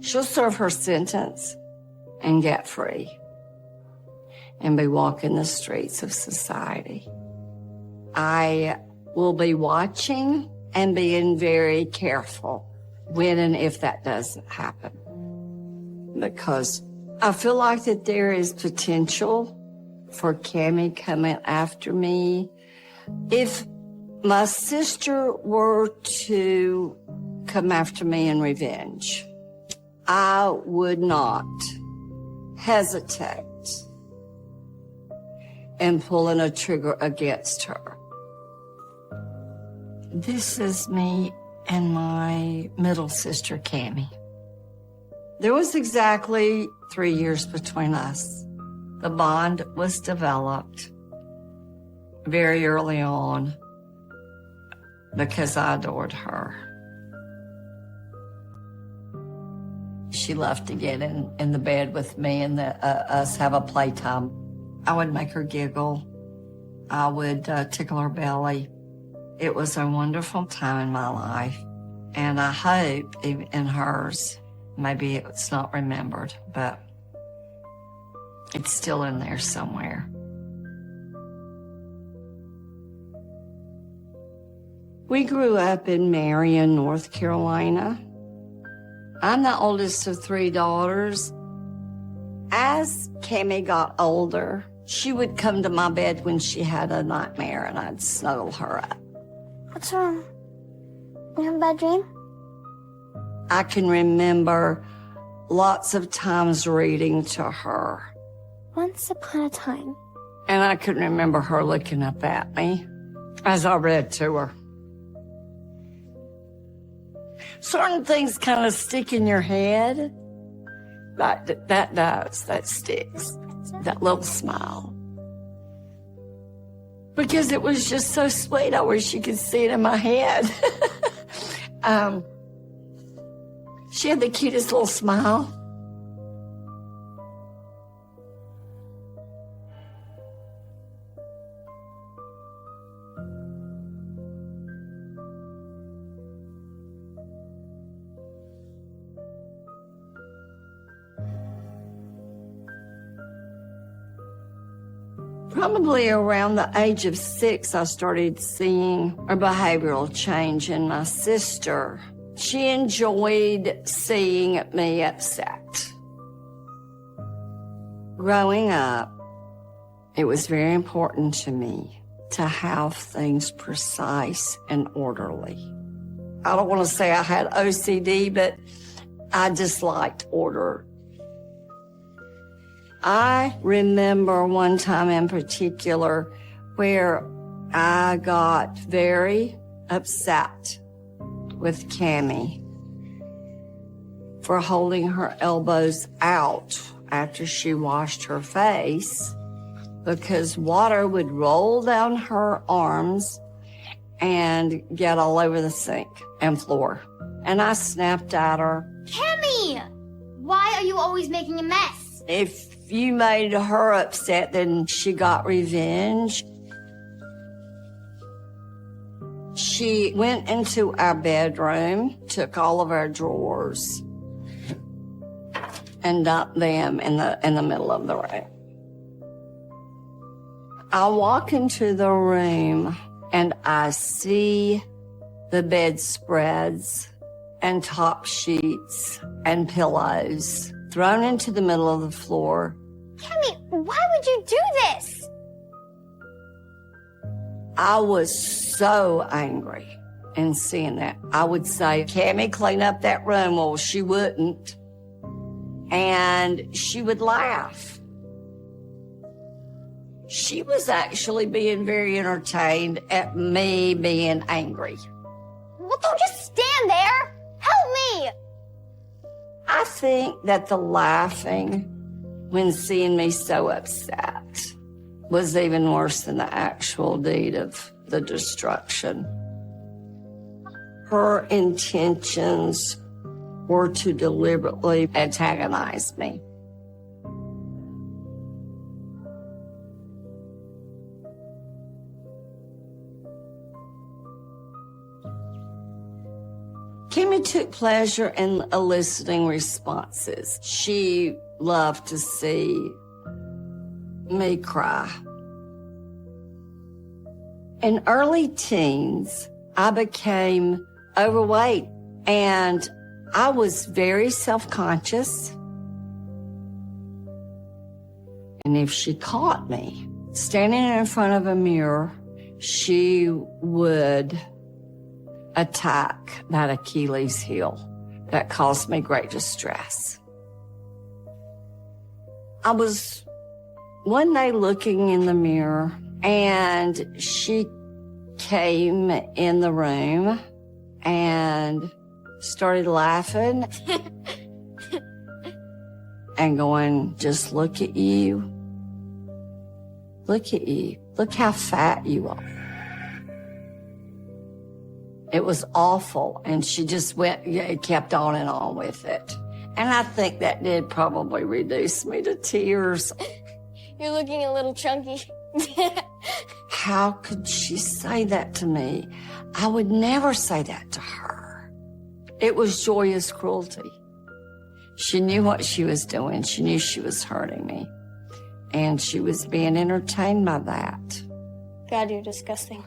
She'll serve her sentence and get free and be walking the streets of society. I will be watching and being very careful when and if that doesn't happen, because I feel like that there is potential for Cammie coming after me. If my sister were to come after me in revenge, I would not hesitate in pulling a trigger against her. This is me and my middle sister, Cammie. There was exactly 3 years between us. The bond was developed very early on because I adored her. She loved to get in the bed with me and us have a playtime. I would make her giggle. I would tickle her belly. It was a wonderful time in my life, and I hope in hers, maybe it's not remembered, but it's still in there somewhere. We grew up in Marion, North Carolina. I'm the oldest of 3 daughters. As Cammie got older, she would come to my bed when she had a nightmare, and I'd snuggle her up. What's wrong? You have a bad dream? I can remember lots of times reading to her. Once upon a time. And I can remember her looking up at me as I read to her. Certain things kind of stick in your head. That does, that sticks. That little smile. Because it was just so sweet. I wish you could see it in my head. She had the cutest little smile. Probably around the age of 6, I started seeing a behavioral change in my sister. She enjoyed seeing me upset. Growing up, it was very important to me to have things precise and orderly. I don't want to say I had OCD, but I just liked order. I remember one time in particular where I got very upset with Cammie for holding her elbows out after she washed her face, because water would roll down her arms and get all over the sink and floor. And I snapped at her. Cammie! Why are you always making a mess? If you made her upset, then she got revenge. She went into our bedroom, took all of our drawers, and dumped them in the middle of the room. I walk into the room and I see the bedspreads and top sheets and pillows thrown into the middle of the floor. Cammie, why would you do this? I was so angry in seeing that. I would say, Cammie, clean up that room. Well, she wouldn't. And she would laugh. She was actually being very entertained at me being angry. Well, don't just stand there. Help me. I think that the laughing when seeing me so upset was even worse than the actual deed of the destruction. Her intentions were to deliberately antagonize me. Cammie took pleasure in eliciting responses. She loved to see me cry. In early teens, I became overweight and I was very self-conscious. And if she caught me standing in front of a mirror, she would attack that Achilles heel that caused me great distress. I was one day looking in the mirror and she came in the room and started laughing and going, just look at you. Look at you. Look how fat you are. It was awful. And she just kept on and on with it. And I think that did probably reduce me to tears. You're looking a little chunky. How could she say that to me? I would never say that to her. It was joyous cruelty. She knew what she was doing. She knew she was hurting me. And she was being entertained by that. God, you're disgusting.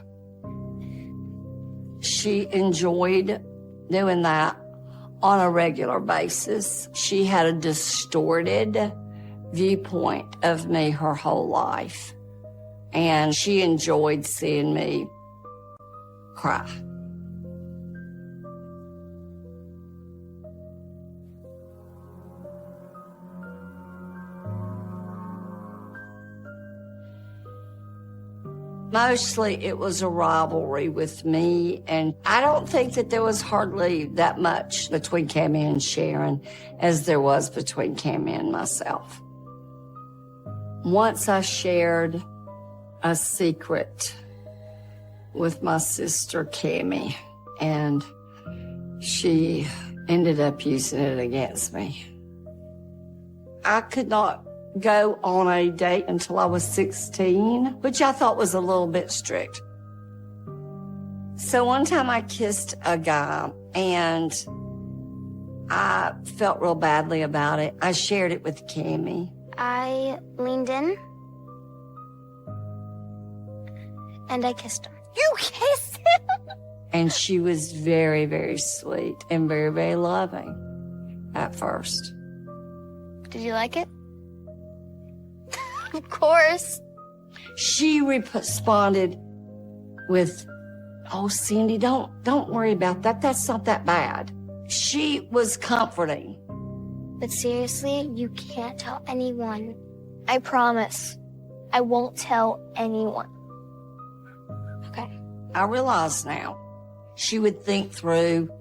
She enjoyed doing that on a regular basis. She had a distorted viewpoint of me her whole life. And she enjoyed seeing me cry. Mostly it was a rivalry with me, and I don't think that there was hardly that much between Cammie and Sharon as there was between Cammie and myself. Once I shared a secret with my sister Cammie, and she ended up using it against me. I could not go on a date until I was 16, which I thought was a little bit strict. So one time I kissed a guy and I felt real badly about it. I shared it with Cammie. I leaned in and I kissed him. You kissed him? And she was very, very sweet and very, very loving at first. Did you like it? Of course. She responded with, oh, Cindy, don't worry about that. That's not that bad. She was comforting. But seriously, you can't tell anyone. I promise. I won't tell anyone. Okay. I realize now. She would think through,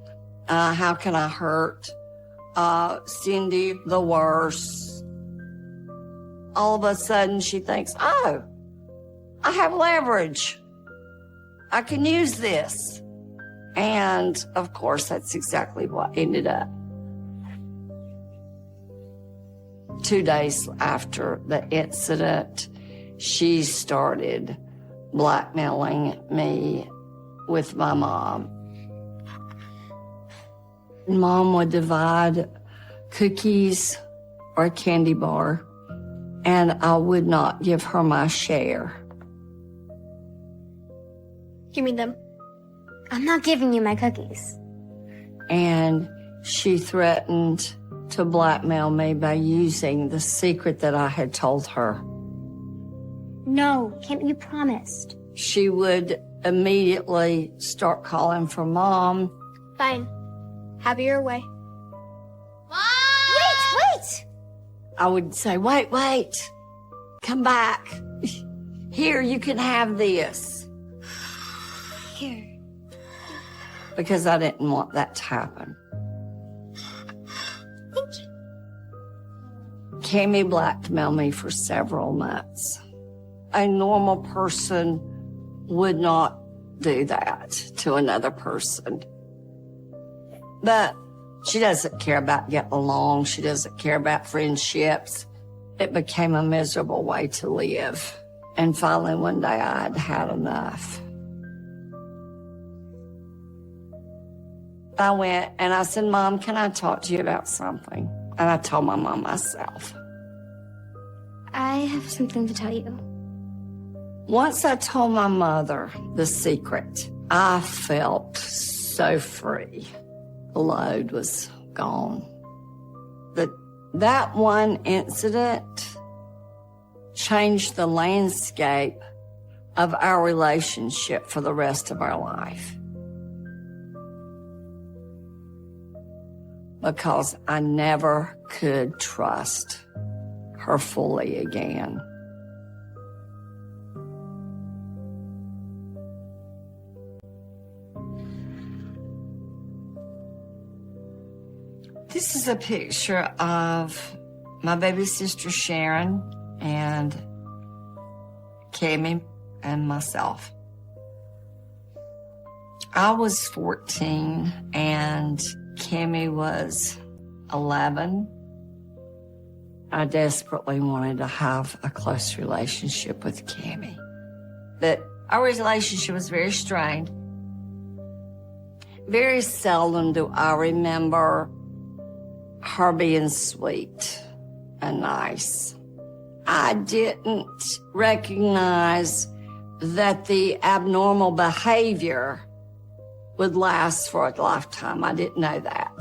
how can I hurt Cindy the worst? All of a sudden she thinks, oh, I have leverage. I can use this. And of course, that's exactly what ended up. 2 days after the incident, she started blackmailing me with my mom. Mom would divide cookies or a candy bar, and I would not give her my share. Give me them. I'm not giving you my cookies. And she threatened to blackmail me by using the secret that I had told her. No, you promised. She would immediately start calling for Mom. Fine. Have your way. Mom! Wait! I would say, wait, come back. Here, you can have this. Here. Because I didn't want that to happen. Thank you. Cammie blackmailed me for several months. A normal person would not do that to another person. But she doesn't care about getting along. She doesn't care about friendships. It became a miserable way to live. And finally, one day, I had had enough. I went and I said, Mom, can I talk to you about something? And I told my mom myself. I have something to tell you. Once I told my mother the secret, I felt so free. The load was gone. That one incident changed the landscape of our relationship for the rest of our life. Because I never could trust her fully again. This is a picture of my baby sister Sharon and Cammie and myself. I was 14 and Cammie was 11. I desperately wanted to have a close relationship with Cammie. But our relationship was very strained. Very seldom do I remember her being sweet and nice. I didn't recognize that the abnormal behavior would last for a lifetime. I didn't know that.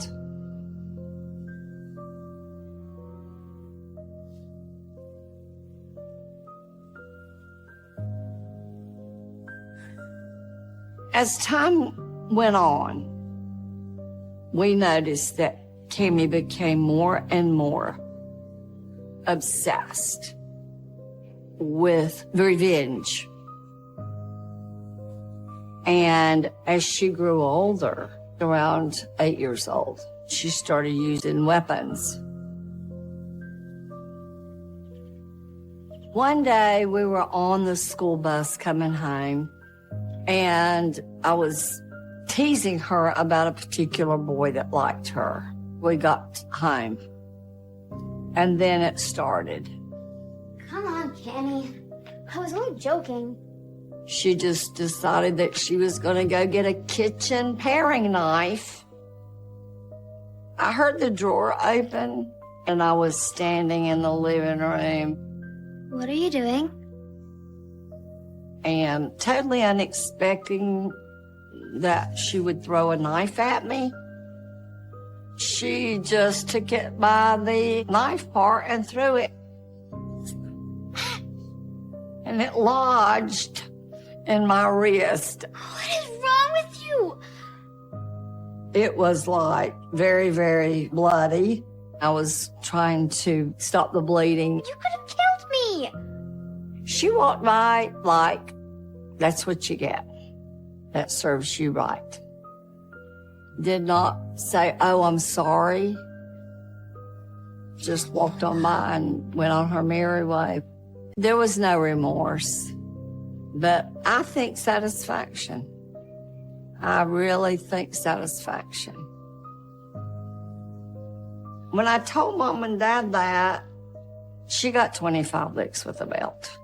As time went on, we noticed that Cammie became more and more obsessed with revenge. And as she grew older, around 8 years old, she started using weapons. One day we were on the school bus coming home, and I was teasing her about a particular boy that liked her. We got home, and then it started. Come on, Cammie. I was only joking. She just decided that she was going to go get a kitchen paring knife. I heard the door open, and I was standing in the living room. What are you doing? And totally unexpecting that she would throw a knife at me, she just took it by the knife part and threw it. And it lodged in my wrist. What is wrong with you? It was like very, very bloody. I was trying to stop the bleeding. You could have killed me. She walked by like, that's what you get. That serves you right. Did not say, oh, I'm sorry. Just walked on by and went on her merry way. There was no remorse, but I think satisfaction. I really think satisfaction. When I told Mom and Dad that, she got 25 licks with a belt.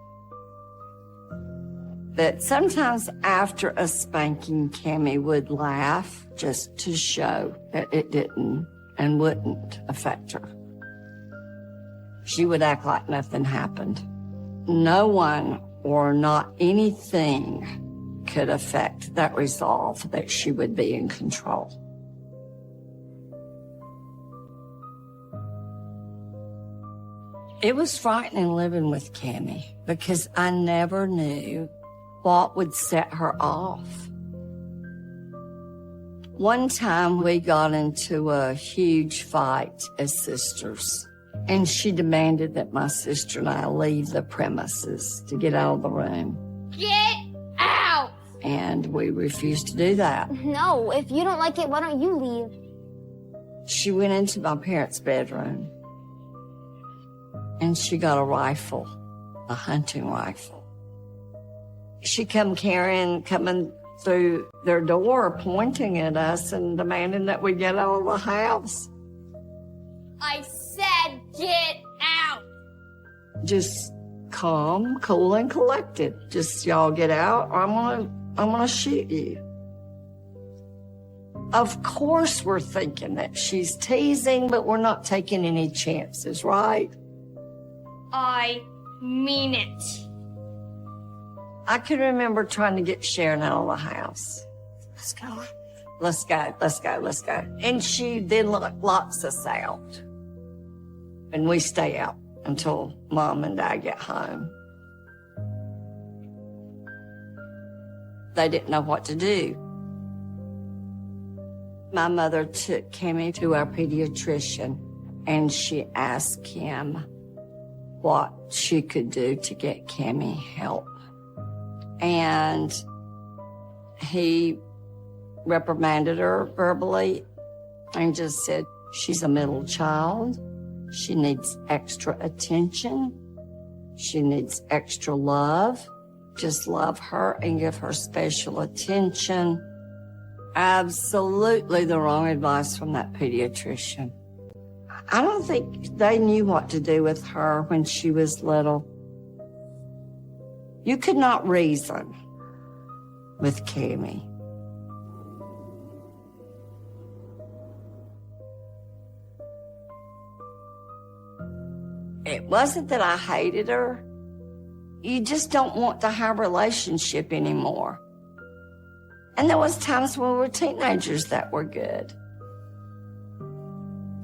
But sometimes after a spanking, Cammie would laugh just to show that it didn't and wouldn't affect her. She would act like nothing happened. No one or not anything could affect that resolve that she would be in control. It was frightening living with Cammie because I never knew what would set her off. One time we got into a huge fight as sisters, and she demanded that my sister and I leave the premises to get out of the room. Get out! And we refused to do that. No, if you don't like it, why don't you leave? She went into my parents' bedroom, and she got a rifle, a hunting rifle. She coming through their door, pointing at us and demanding that we get out of the house. I said get out! Just calm, cool, and collected. Just y'all get out, or I'm gonna shoot you. Of course we're thinking that she's teasing, but we're not taking any chances, right? I mean it. I can remember trying to get Sharon out of the house. Let's go. Let's go, let's go, let's go. And she then locks us out. And we stay out until Mom and Dad get home. They didn't know what to do. My mother took Cammie to our pediatrician, and she asked him what she could do to get Cammie help. And he reprimanded her verbally and just said, she's a middle child. She needs extra attention. She needs extra love. Just love her and give her special attention. Absolutely the wrong advice from that pediatrician. I don't think they knew what to do with her when she was little. You could not reason with Cammie. It wasn't that I hated her. You just don't want to have a relationship anymore. And there was times when we were teenagers that were good.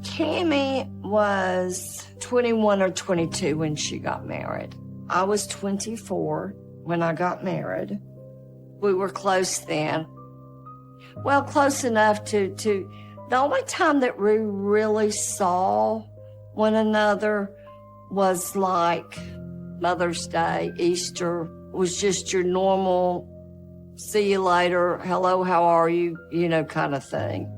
Cammie was 21 or 22 when she got married. I was 24 when I got married. We were close then. Well, close enough to the only time that we really saw one another was like Mother's Day, Easter, was just your normal, see you later, hello, how are you, kind of thing.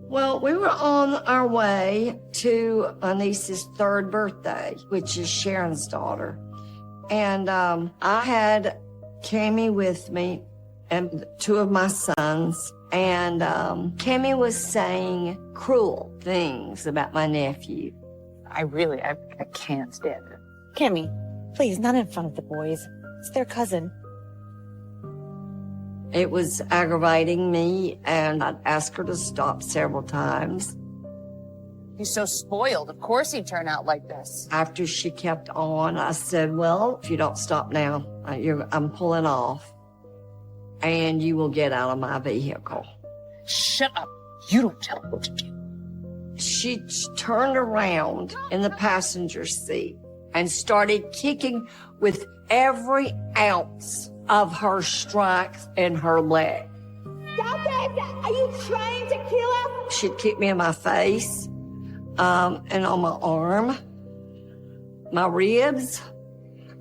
Well, we were on our way to my niece's 3rd birthday, which is Sharon's daughter. And I had Cammie with me and 2 of my sons. And Cammie was saying cruel things about my nephew. I can't stand it. Cammie, please, not in front of the boys. It's their cousin. It was aggravating me, and I'd ask her to stop several times. He's so spoiled. Of course he'd turn out like this. After she kept on, I said, well, if you don't stop now, I'm pulling off, and you will get out of my vehicle. Shut up. You don't tell me what to do. She turned around in the passenger seat and started kicking with every ounce of her strength in her leg. Stop it! Are you trying to kill us? She'd kick me in my face, and on my arm, my ribs.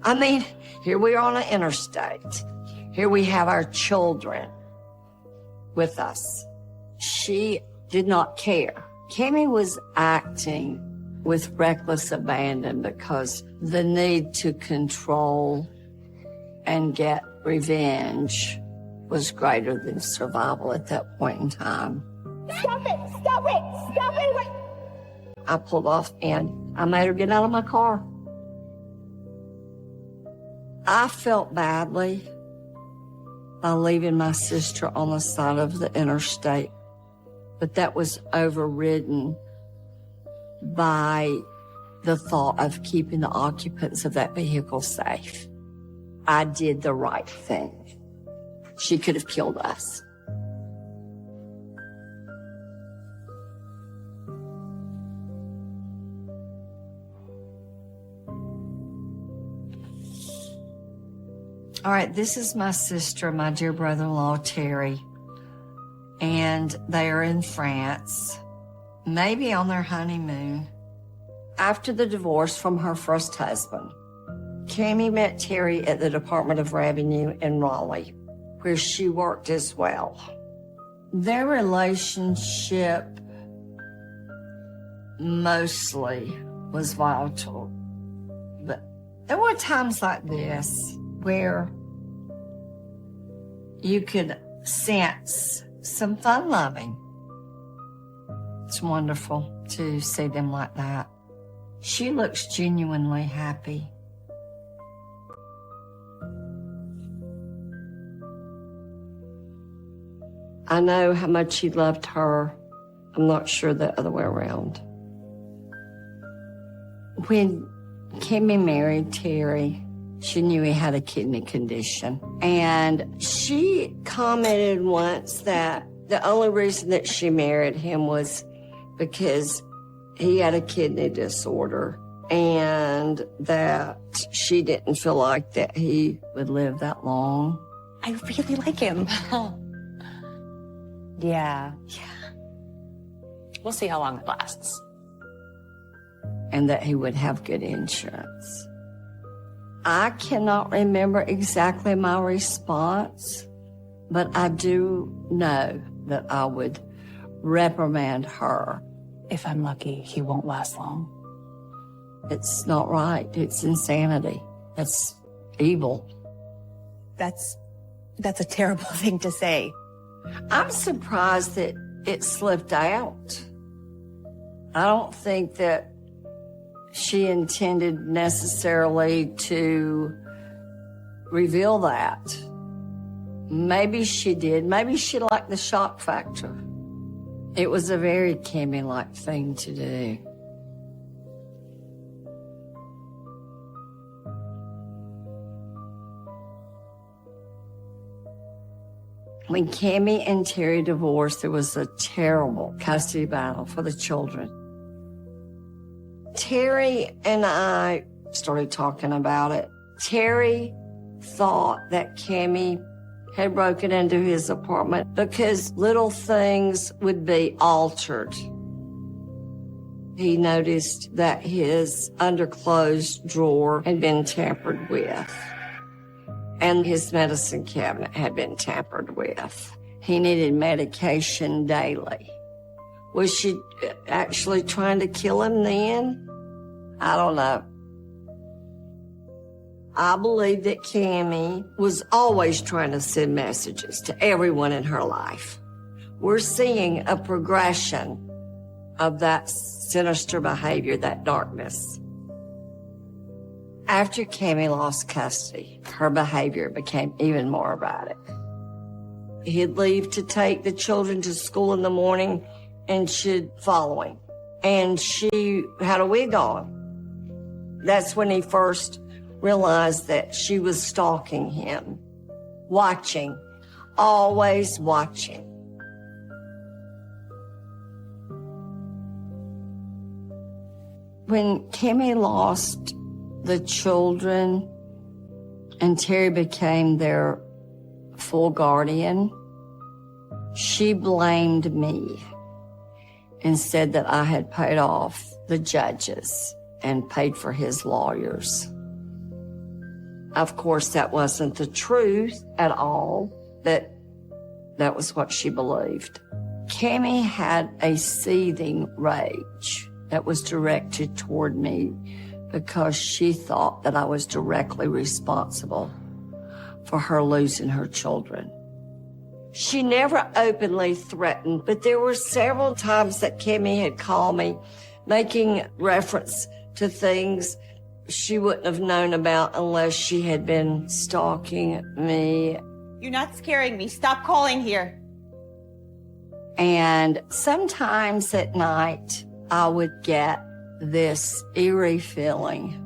I mean, here we are on an interstate. Here we have our children with us. She did not care. Cammie was acting with reckless abandon because the need to control and get revenge was greater than survival at that point in time. Stop it! Stop it! Stop it! Wait. I pulled off and I made her get out of my car. I felt badly by leaving my sister on the side of the interstate, but that was overridden by the thought of keeping the occupants of that vehicle safe. I did the right thing. She could have killed us. All right, this is my sister, my dear brother-in-law, Terry, and they are in France, maybe on their honeymoon. After the divorce from her first husband, Cammie met Terry at the Department of Revenue in Raleigh, where she worked as well. Their relationship mostly was volatile, but there were times like this where you could sense some fun loving. It's wonderful to see them like that. She looks genuinely happy. I know how much he loved her. I'm not sure the other way around. When Kimmy married Terry, she knew he had a kidney condition. And she commented once that the only reason that she married him was because he had a kidney disorder and that she didn't feel like that he would live that long. I really like him. Yeah. We'll see how long it lasts. And that he would have good insurance. I cannot remember exactly my response, but I do know that I would reprimand her. If I'm lucky, he won't last long. It's not right. It's insanity. That's evil. That's a terrible thing to say. I'm surprised that it slipped out. I don't think that she intended necessarily to reveal that. Maybe she did. Maybe she liked the shock factor. It was a very Kimmy-like thing to do. When Kimmy and Terry divorced, there was a terrible custody battle for the children. Terry and I started talking about it. Terry thought that Kimmy had broken into his apartment because little things would be altered. He noticed that his underclothes drawer had been tampered with, and his medicine cabinet had been tampered with. He needed medication daily. Was she actually trying to kill him then? I don't know. I believe that Kimmy was always trying to send messages to everyone in her life. We're seeing a progression of that sinister behavior, that darkness. After Kimmy lost custody, her behavior became even more erratic. He'd leave to take the children to school in the morning, and she'd follow him. And she had a wig on. That's when he first realized that she was stalking him, watching, always watching. When Kimmy lost the children and Terry became their full guardian, she blamed me and said that I had paid off the judges and paid for his lawyers. Of course, that wasn't the truth at all, but that was what she believed. Kimmy had a seething rage that was directed toward me because she thought that I was directly responsible for her losing her children. She never openly threatened, but there were several times that Kimmy had called me, making reference to things she wouldn't have known about unless she had been stalking me. You're not scaring me. Stop calling here. And sometimes at night, I would get this eerie feeling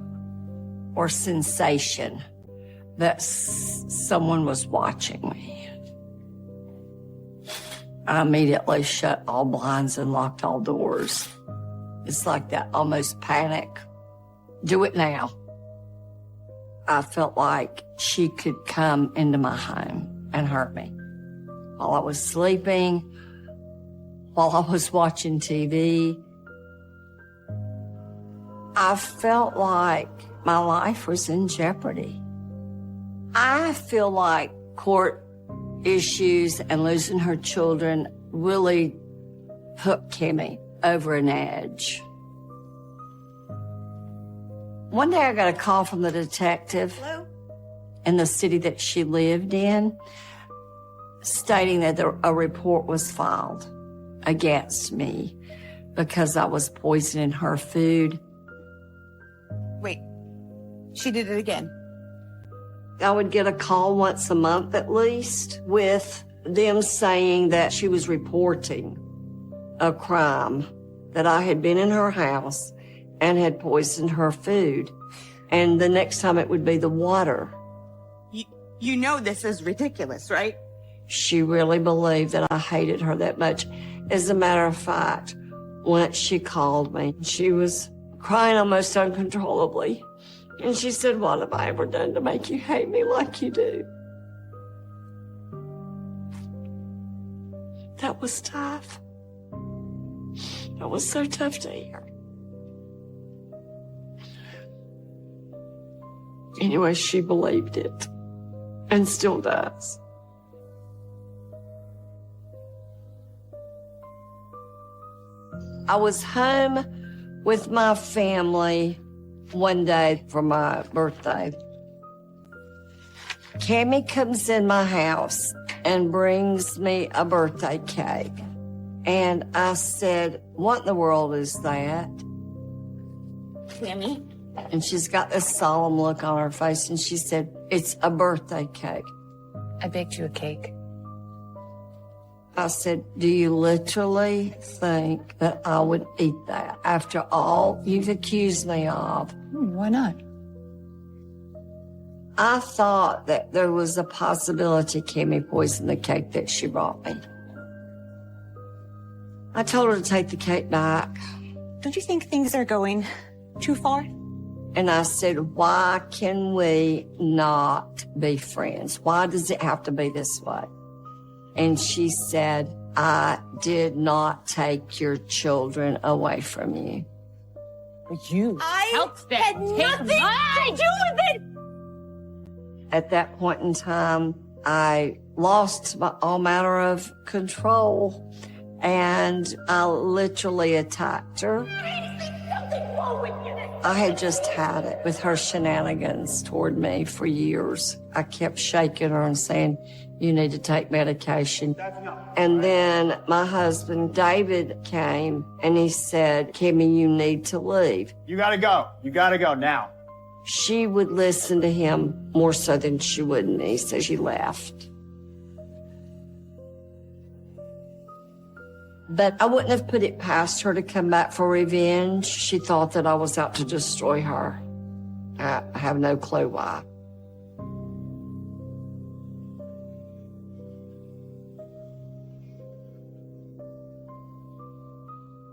or sensation that someone was watching me. I immediately shut all blinds and locked all doors. It's like that almost panic. Do it now. I felt like she could come into my home and hurt me while I was sleeping, while I was watching TV. I felt like my life was in jeopardy. I feel like court issues and losing her children really put Kimmy over an edge. One day I got a call from the detective in the city that she lived in, stating that a report was filed against me because I was poisoning her food She did it again. I would get a call once a month at least with them saying that she was reporting a crime, that I had been in her house and had poisoned her food. And the next time it would be the water. You know this is ridiculous, right? She really believed that I hated her that much. As a matter of fact, once she called me, she was crying almost uncontrollably. And she said, "What have I ever done to make you hate me like you do?" That was tough. That was so tough to hear. Anyway, she believed it and still does. I was home with my family one day for my birthday. Cammie comes in my house and brings me a birthday cake. And I said, "What in the world is that?" Cammie? And she's got this solemn look on her face, and she said, "It's a birthday cake." I baked you a cake. I said, "Do you literally think that I would eat that after all you've accused me of?" Why not? I thought that there was a possibility Cammie poisoned the cake that she brought me. I told her to take the cake back. Don't you think things are going too far? And I said, "Why can we not be friends? Why does it have to be this way?" And she said, "I did not take your children away from you." You helped them. Had nothing to do with it. At that point in time, I lost all manner of control, and I literally attacked her. Something wrong with you. I had just had it with her shenanigans toward me for years. I kept shaking her and saying, "You need to take medication." And then my husband, David, came and he said, "Cammie, you need to leave." You gotta go. You gotta go now. She would listen to him more so than she would me, so she left. But I wouldn't have put it past her to come back for revenge. She thought that I was out to destroy her. I have no clue why.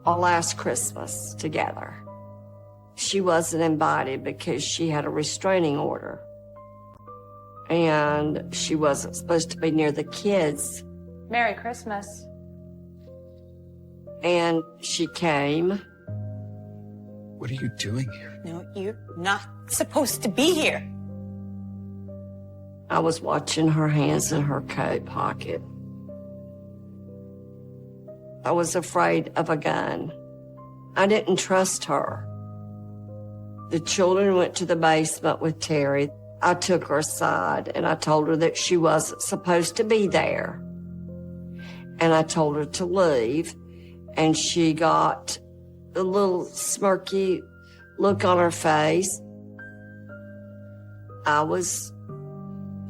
Our last Christmas together, she wasn't invited because she had a restraining order. And she wasn't supposed to be near the kids. Merry Christmas. And she came. What are you doing here? No, you're not supposed to be here. I was watching her hands in her coat pocket. I was afraid of a gun. I didn't trust her. The children went to the basement with Terry. I took her aside and I told her that she wasn't supposed to be there. And I told her to leave. And she got a little smirky look on her face. I was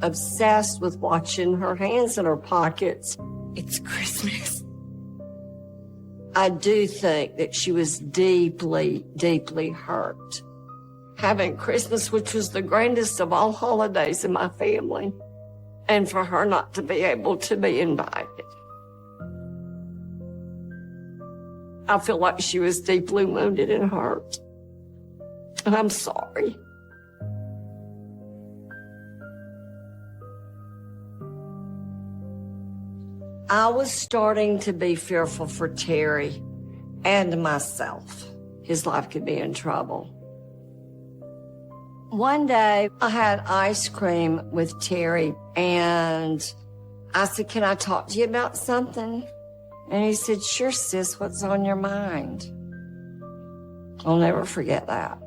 obsessed with watching her hands in her pockets. It's Christmas. I do think that she was deeply, deeply hurt. Having Christmas, which was the grandest of all holidays in my family, and for her not to be able to be invited. I feel like she was deeply wounded and hurt. And I'm sorry. I was starting to be fearful for Terry and myself. His life could be in trouble. One day, I had ice cream with Terry, and I said, "Can I talk to you about something?" And he said, "Sure, sis, what's on your mind?" I'll never forget that.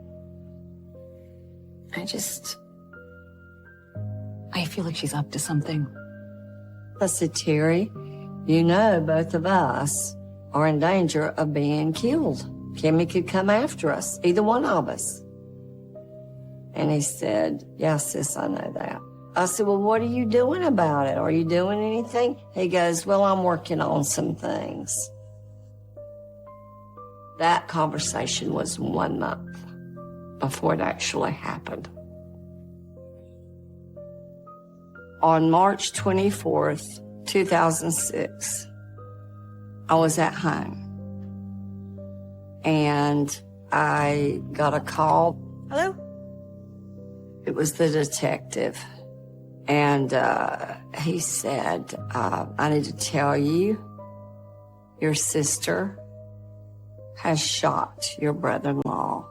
I feel like she's up to something. I said, "Terry, you know both of us are in danger of being killed. Cammie could come after us, either one of us." And he said, yes, sis, I know that. I said, well, what are you doing about it? Are you doing anything? He goes, well, I'm working on some things. That conversation was 1 month before it actually happened. On March 24th, 2006, I was at home. And I got a call. Hello? It was the detective. And he said, I need to tell you, your sister has shot your brother-in-law.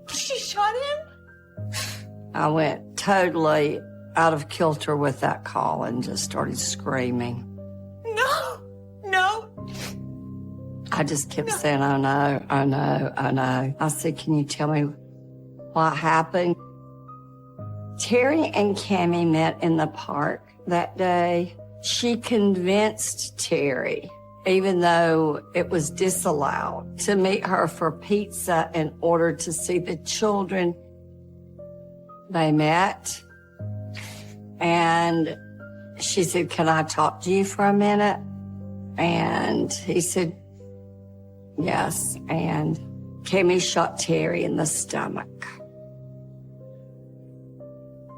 She shot him? I went totally out of kilter with that call and just started screaming. No. I just kept saying, oh no, oh no, oh no. I said, can you tell me what happened? Terry and Cammie met in the park that day. She convinced Terry, even though it was disallowed, to meet her for pizza in order to see the children. They met, and she said, can I talk to you for a minute? And he said, yes. And Cammie shot Terry in the stomach.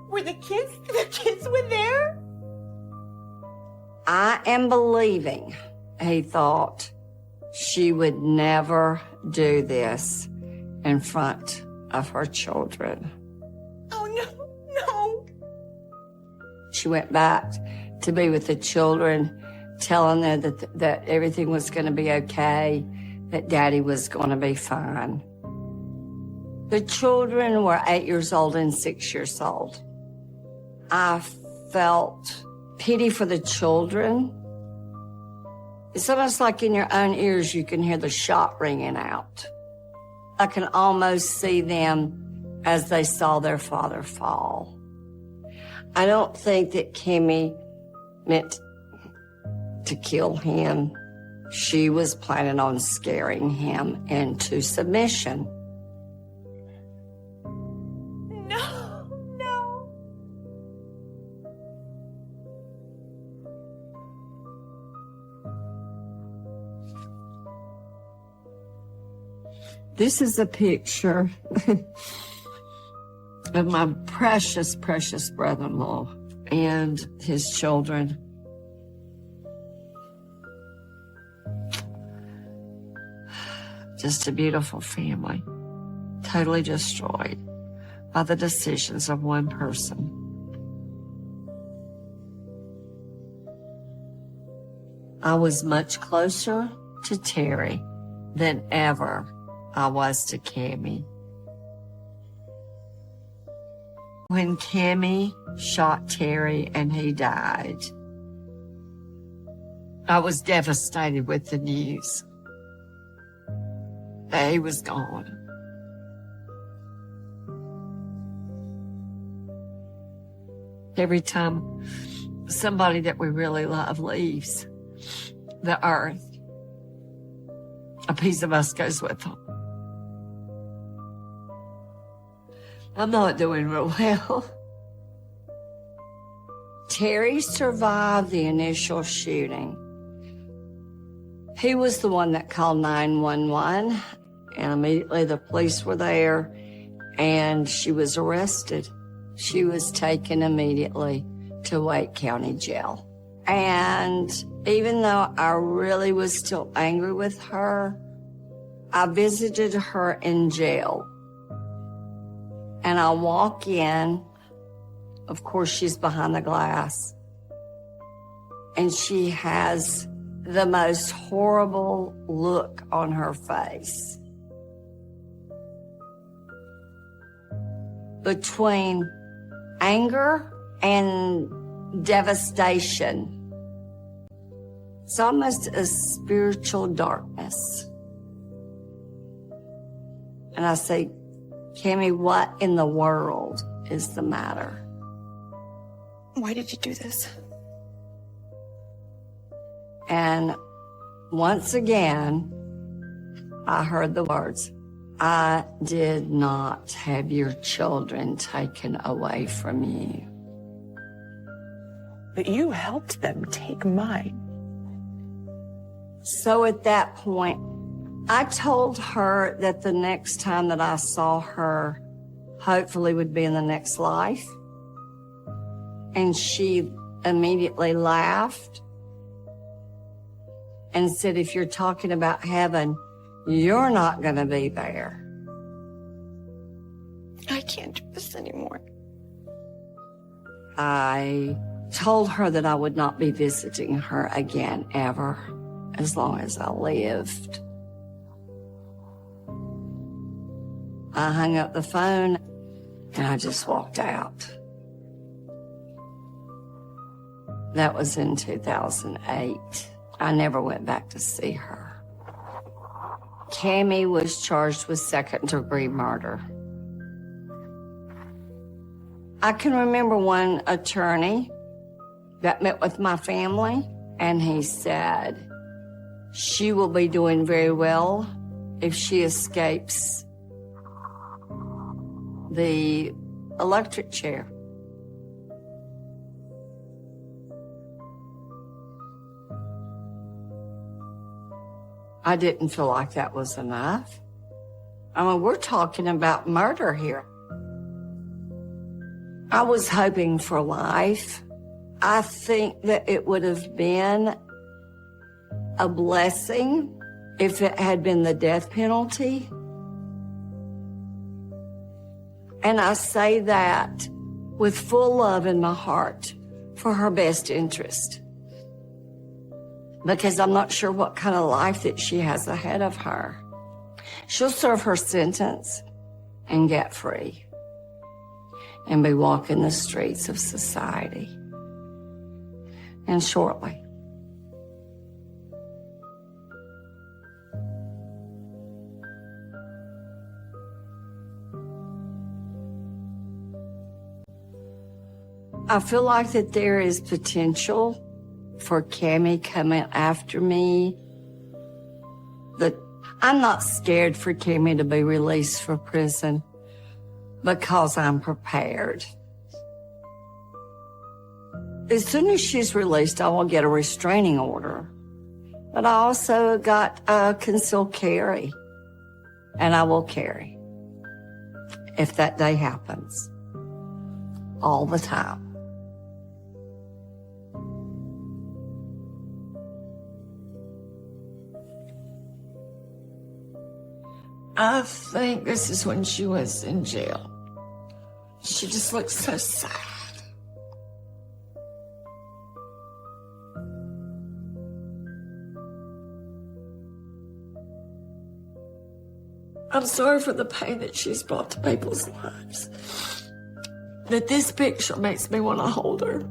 Were the kids were there? I am believing he thought she would never do this in front of her children. Oh, no. She went back to be with the children, telling them that everything was going to be okay, that Daddy was going to be fine. The children were 8 years old and 6 years old. I felt pity for the children. It's almost like in your own ears you can hear the shot ringing out. I can almost see them as they saw their father fall. I don't think that Cammie meant to kill him. She was planning on scaring him into submission. No. This is a picture of my precious, precious brother-in-law and his children. Just a beautiful family, totally destroyed by the decisions of one person. I was much closer to Terry than ever I was to Cammie. When Cammie shot Terry and he died, I was devastated with the news that he was gone. Every time somebody that we really love leaves the earth, a piece of us goes with them. I'm not doing real well. Terry survived the initial shooting. He was the one that called 911, and immediately the police were there, and she was arrested. She was taken immediately to Wake County Jail. And even though I really was still angry with her, I visited her in jail. And I walk in, of course, she's behind the glass, and she has the most horrible look on her face. Between anger and devastation. It's almost a spiritual darkness. And I say, Cammie, what in the world is the matter? Why did you do this? And once again, I heard the words, "I did not have your children taken away from you." But you helped them take mine. So at that point, I told her that the next time that I saw her, hopefully would be in the next life. And she immediately laughed and said, "If you're talking about heaven, you're not going to be there." I can't do this anymore. I told her that I would not be visiting her again ever, as long as I lived. I hung up the phone and I just walked out. That was in 2008. I never went back to see her. Cammie was charged with second-degree murder. I can remember one attorney that met with my family, and he said, "She will be doing very well if she escapes the electric chair." I didn't feel like that was enough. I mean, we're talking about murder here. I was hoping for life. I think that it would have been a blessing if it had been the death penalty. And I say that with full love in my heart for her best interest, because I'm not sure what kind of life that she has ahead of her. She'll serve her sentence and get free and be walking the streets of society. And shortly. I feel like that there is potential for Cammie coming after me. I'm not scared for Cammie to be released from prison because I'm prepared. As soon as she's released, I will get a restraining order. But I also got concealed carry, and I will carry if that day happens, all the time. I think this is when she was in jail. She just looks so sad. I'm sorry for the pain that she's brought to people's lives. That this picture makes me want to hold her.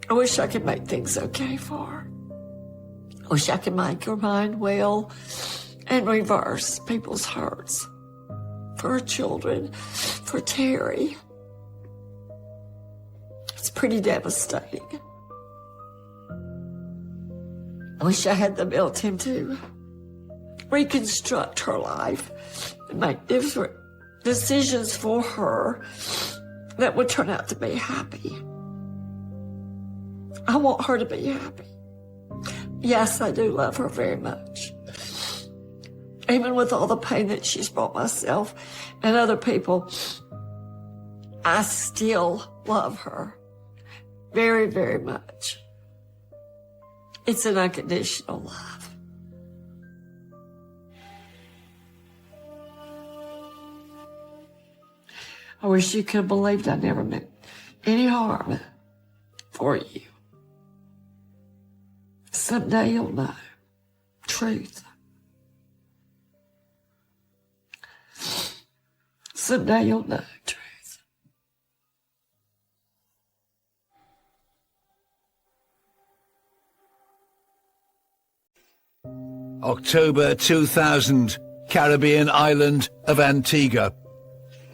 I wish I could make things okay for her. I wish I could make her mind well and reverse people's hurts for her children, for Terry. It's pretty devastating. I wish I had the ability to reconstruct her life and make different decisions for her that would turn out to be happy. I want her to be happy. Yes, I do love her very much. Even with all the pain that she's brought myself and other people, I still love her very, very much. It's an unconditional love. I wish you could have believed I never meant any harm for you. Someday you'll know truth. Someday you'll know truth. October 2000, Caribbean island of Antigua.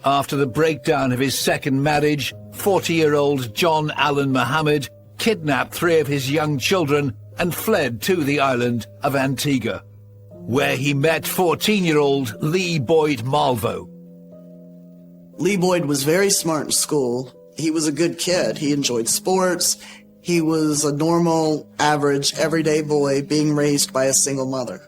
After the breakdown of his second marriage, 40-year-old John Allen Mohammed kidnapped 3 of his young children and fled to the island of Antigua, where he met 14-year-old Lee Boyd Malvo. Lee Boyd was very smart in school. He was a good kid. He enjoyed sports. He was a normal, average, everyday boy being raised by a single mother.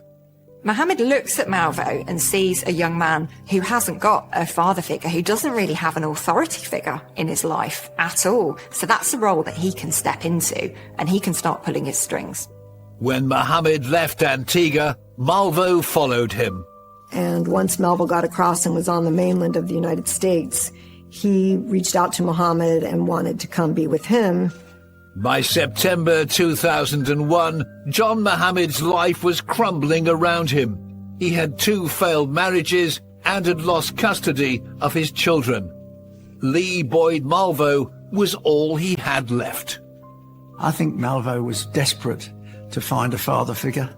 Mohammed looks at Malvo and sees a young man who hasn't got a father figure, who doesn't really have an authority figure in his life at all. So that's a role that he can step into, and he can start pulling his strings. When Mohammed left Antigua, Malvo followed him. And once Malvo got across and was on the mainland of the United States, he reached out to Mohammed and wanted to come be with him. By September 2001, John Mohammed's life was crumbling around him. He had 2 failed marriages and had lost custody of his children. Lee Boyd Malvo was all he had left. I think Malvo was desperate to find a father figure.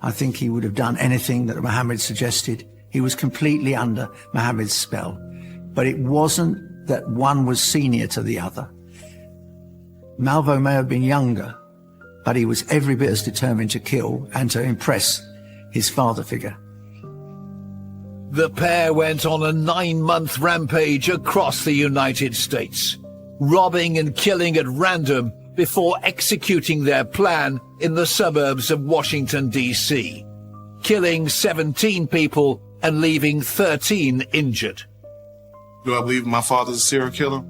I think he would have done anything that Mohammed suggested. He was completely under Mohammed's spell. But it wasn't that one was senior to the other. Malvo may have been younger, but he was every bit as determined to kill and to impress his father figure. The pair went on a 9-month rampage across the United States, robbing and killing at random before executing their plan in the suburbs of Washington, D.C., killing 17 people and leaving 13 injured. Do I believe my father's a serial killer?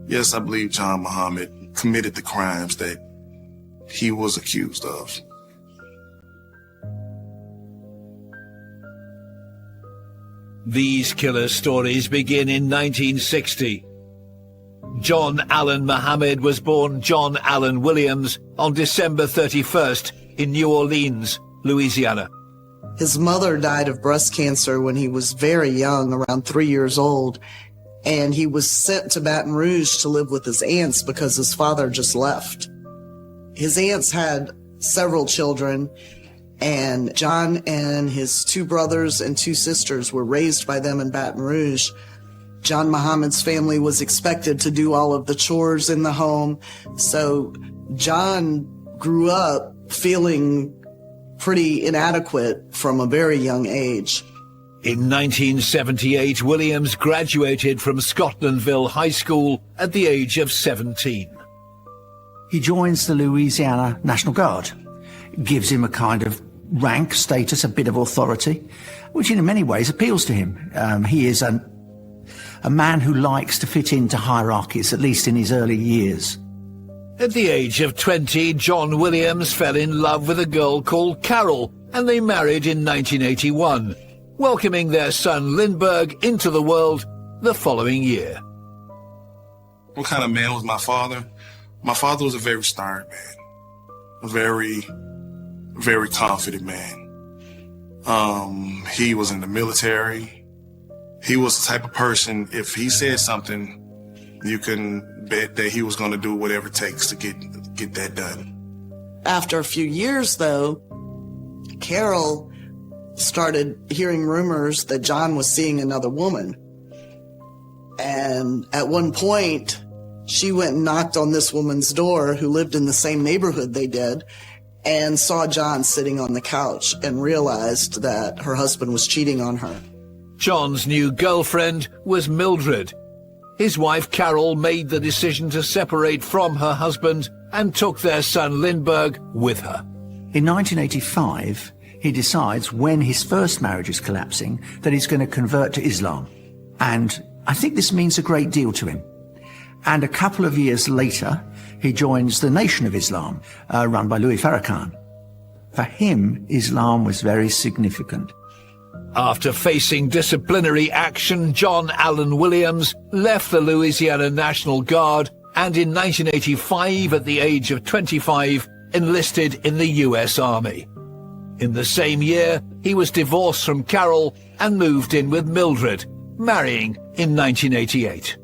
Yes, I believe John Muhammad committed the crimes that he was accused of. These killer stories begin in 1960. John Allen Muhammad was born John Allen Williams on December 31st in New Orleans, Louisiana. His mother died of breast cancer when he was very young, around 3 years old, and he was sent to Baton Rouge to live with his aunts because his father just left. His aunts had several children, and John and his 2 brothers and 2 sisters were raised by them in Baton Rouge. John Muhammad's family was expected to do all of the chores in the home, so John grew up feeling pretty inadequate from a very young age. In 1978, Williams graduated from Scotlandville High School at the age of 17. He joins the Louisiana National Guard. It gives him a kind of rank, status, a bit of authority, which in many ways appeals to him. He is a man who likes to fit into hierarchies, at least in his early years. At the age of 20, John Williams fell in love with a girl called Carol, and they married in 1981. Welcoming their son Lindbergh into the world the following year. What kind of man was my father? My father was a very stern man, a very, very confident man. He was in the military. He was the type of person, if he said something, you can bet that he was going to do whatever it takes to get that done. After a few years, though, Carol started hearing rumors that John was seeing another woman. And at one point, she went and knocked on this woman's door, who lived in the same neighborhood they did, and saw John sitting on the couch and realized that her husband was cheating on her. John's new girlfriend was Mildred. His wife Carol made the decision to separate from her husband and took their son Lindbergh with her. In 1985, he decides, when his first marriage is collapsing, that he's going to convert to Islam. And I think this means a great deal to him. And a couple of years later, he joins the Nation of Islam, run by Louis Farrakhan. For him, Islam was very significant. After facing disciplinary action, John Allen Williams left the Louisiana National Guard and in 1985, at the age of 25, enlisted in the U.S. Army. In the same year, he was divorced from Carol and moved in with Mildred, marrying in 1988.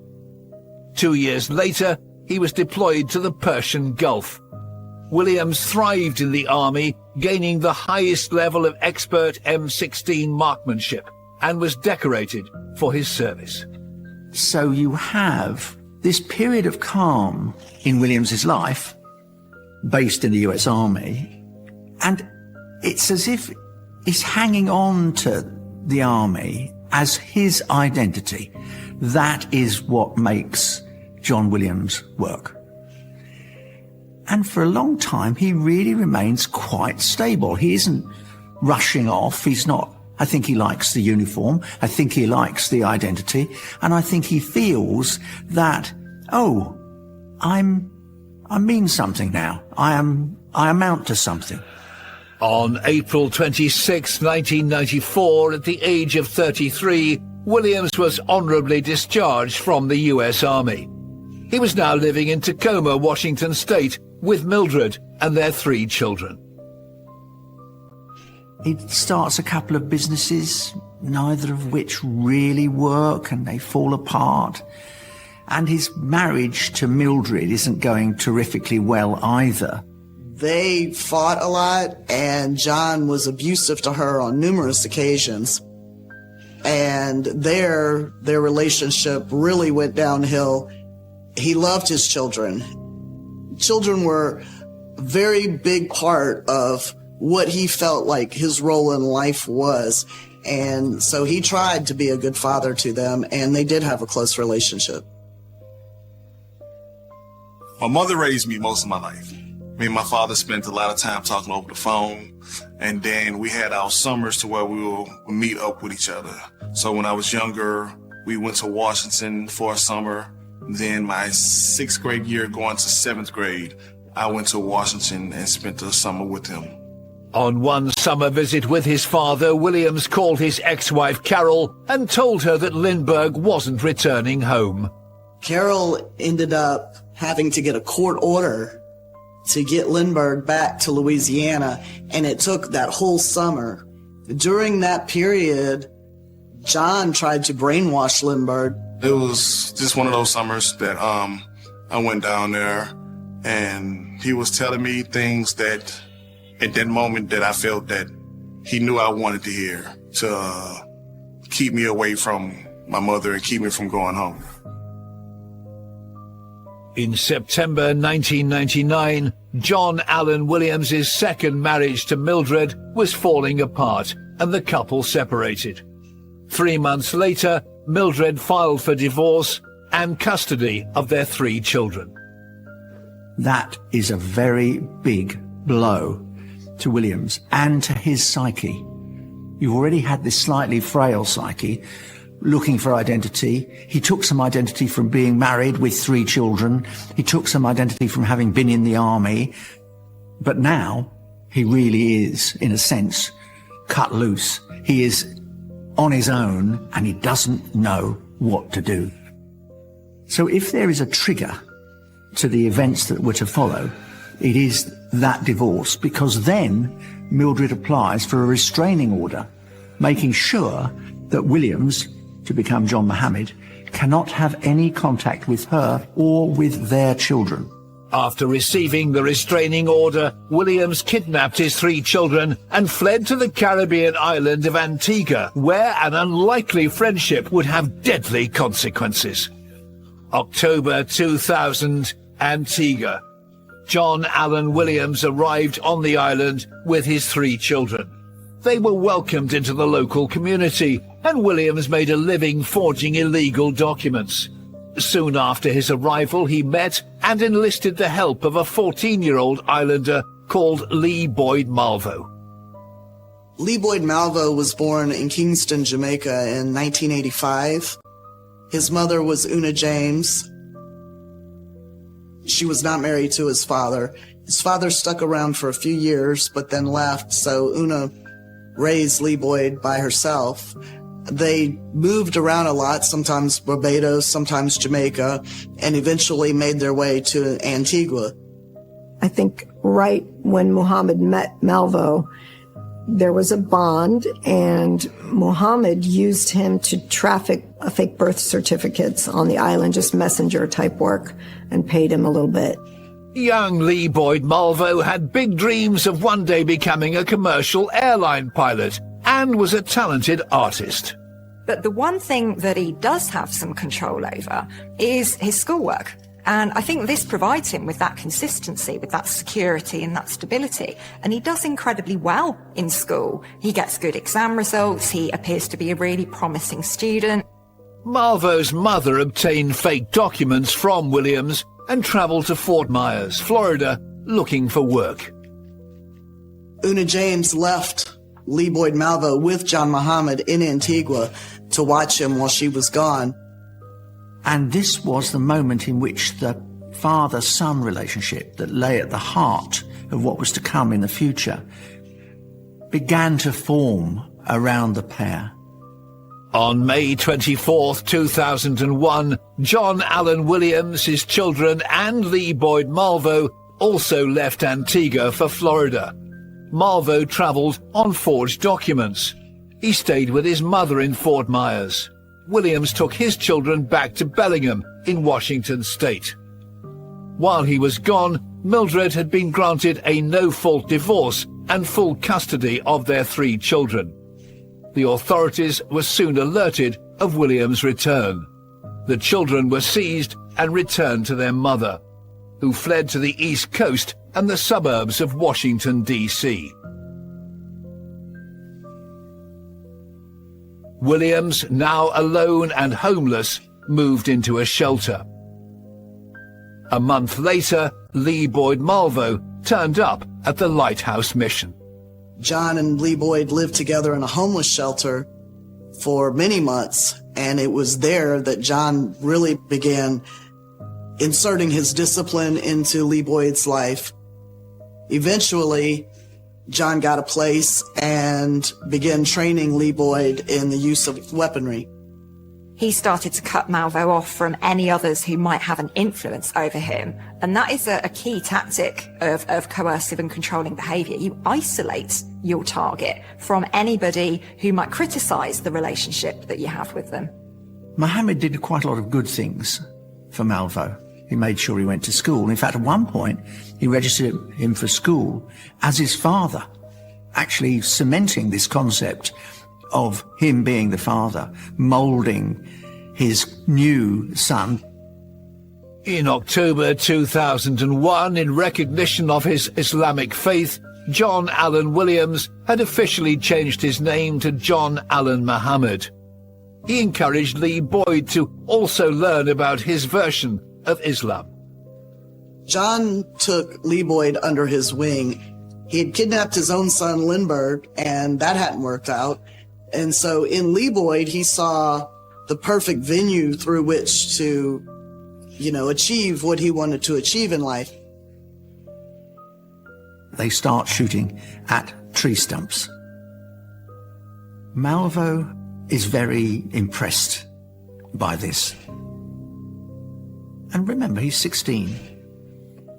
2 years later, he was deployed to the Persian Gulf. Williams thrived in the Army, gaining the highest level of expert M16 marksmanship, and was decorated for his service. So you have this period of calm in Williams's life, based in the US Army. And it's as if he's hanging on to the Army as his identity. That is what makes John Williams work. And for a long time, he really remains quite stable. He isn't rushing off. He's not. I think he likes the uniform. I think he likes the identity. And I think he feels that, oh, I mean something now. I amount to something. On April 26, 1994, at the age of 33, Williams was honorably discharged from the US Army. He was now living in Tacoma, Washington State, with Mildred and their 3 children. He starts a couple of businesses, neither of which really work, and they fall apart. And his marriage to Mildred isn't going terrifically well either. They fought a lot, and John was abusive to her on numerous occasions. And their relationship really went downhill. He loved his children. Children were a very big part of what he felt like his role in life was. And so he tried to be a good father to them, and they did have a close relationship. My mother raised me most of my life. Me and my father spent a lot of time talking over the phone, and then we had our summers to where we would meet up with each other. So when I was younger, we went to Washington for a summer. Then my 6th grade year going to 7th grade, I went to Washington and spent the summer with him. On one summer visit with his father, Williams called his ex-wife Carol and told her that Lindbergh wasn't returning home. Carol ended up having to get a court order to get Lindbergh back to Louisiana, and it took that whole summer. During that period, John tried to brainwash Lindbergh. It was just one of those summers that I went down there, and he was telling me things that at that moment that I felt that he knew I wanted to hear, to keep me away from my mother and keep me from going home. In September 1999, John Allen Williams' second marriage to Mildred was falling apart, and the couple separated. 3 months later, Mildred filed for divorce and custody of their 3 children. That is a very big blow to Williams and to his psyche. You've already had this slightly frail psyche, looking for identity. He took some identity from being married with 3 children. He took some identity from having been in the army. But now he really is, in a sense, cut loose. He is on his own, and he doesn't know what to do. So if there is a trigger to the events that were to follow, it is that divorce, because then Mildred applies for a restraining order, making sure that Williams, to become John Mohammed, cannot have any contact with her or with their children. After receiving the restraining order, Williams kidnapped his 3 children and fled to the Caribbean island of Antigua, where an unlikely friendship would have deadly consequences. October 2000, Antigua. John Allen Williams arrived on the island with his 3 children. They were welcomed into the local community, and Williams made a living forging illegal documents. Soon after his arrival, he met and enlisted the help of a 14-year-old islander called Lee Boyd Malvo. Lee Boyd Malvo was born in Kingston, Jamaica in 1985. His mother was Una James. She was not married to his father. His father stuck around for a few years, but then left, so Una raised Lee Boyd by herself. They moved around a lot, sometimes Barbados, sometimes Jamaica, and eventually made their way to Antigua. I think right when Muhammad met Malvo, there was a bond, and Muhammad used him to traffic fake birth certificates on the island, just messenger type work, and paid him a little bit. Young Lee Boyd Malvo had big dreams of one day becoming a commercial airline pilot and was a talented artist. But the one thing that he does have some control over is his schoolwork. And I think this provides him with that consistency, with that security and that stability. And he does incredibly well in school. He gets good exam results. He appears to be a really promising student. Malvo's mother obtained fake documents from Williams and travelled to Fort Myers, Florida, looking for work. Una James left Lee Boyd Malvo with John Muhammad in Antigua to watch him while she was gone. And this was the moment in which the father-son relationship that lay at the heart of what was to come in the future began to form around the pair. On May 24th, 2001, John Allen Williams, his children, and Lee Boyd Malvo also left Antigua for Florida. Malvo travelled on forged documents. He stayed with his mother in Fort Myers. Williams took his children back to Bellingham in Washington state. While he was gone, Mildred had been granted a no-fault divorce and full custody of their 3 children. The authorities were soon alerted of Williams' return. The children were seized and returned to their mother, who fled to the East Coast and the suburbs of Washington, D.C. Williams, now alone and homeless, moved into a shelter. A month later, Lee Boyd Malvo turned up at the Lighthouse Mission. John and Lee Boyd lived together in a homeless shelter for many months, and it was there that John really began inserting his discipline into Lee Boyd's life. Eventually, John got a place and began training Lee Boyd in the use of weaponry. He started to cut Malvo off from any others who might have an influence over him. And that is a key tactic of coercive and controlling behaviour. You isolate your target from anybody who might criticise the relationship that you have with them. Muhammad did quite a lot of good things for Malvo. He made sure he went to school. In fact, at one point, he registered him for school as his father, actually cementing this concept of him being the father, moulding his new son. In October 2001, in recognition of his Islamic faith, John Allen Williams had officially changed his name to John Allen Muhammad. He encouraged Lee Boyd to also learn about his version of Islam. John took Lee Boyd under his wing. He had kidnapped his own son, Lindbergh, and that hadn't worked out. And so in Lee Boyd, he saw the perfect venue through which to, achieve what he wanted to achieve in life. They start shooting at tree stumps. Malvo is very impressed by this. And remember, he's 16.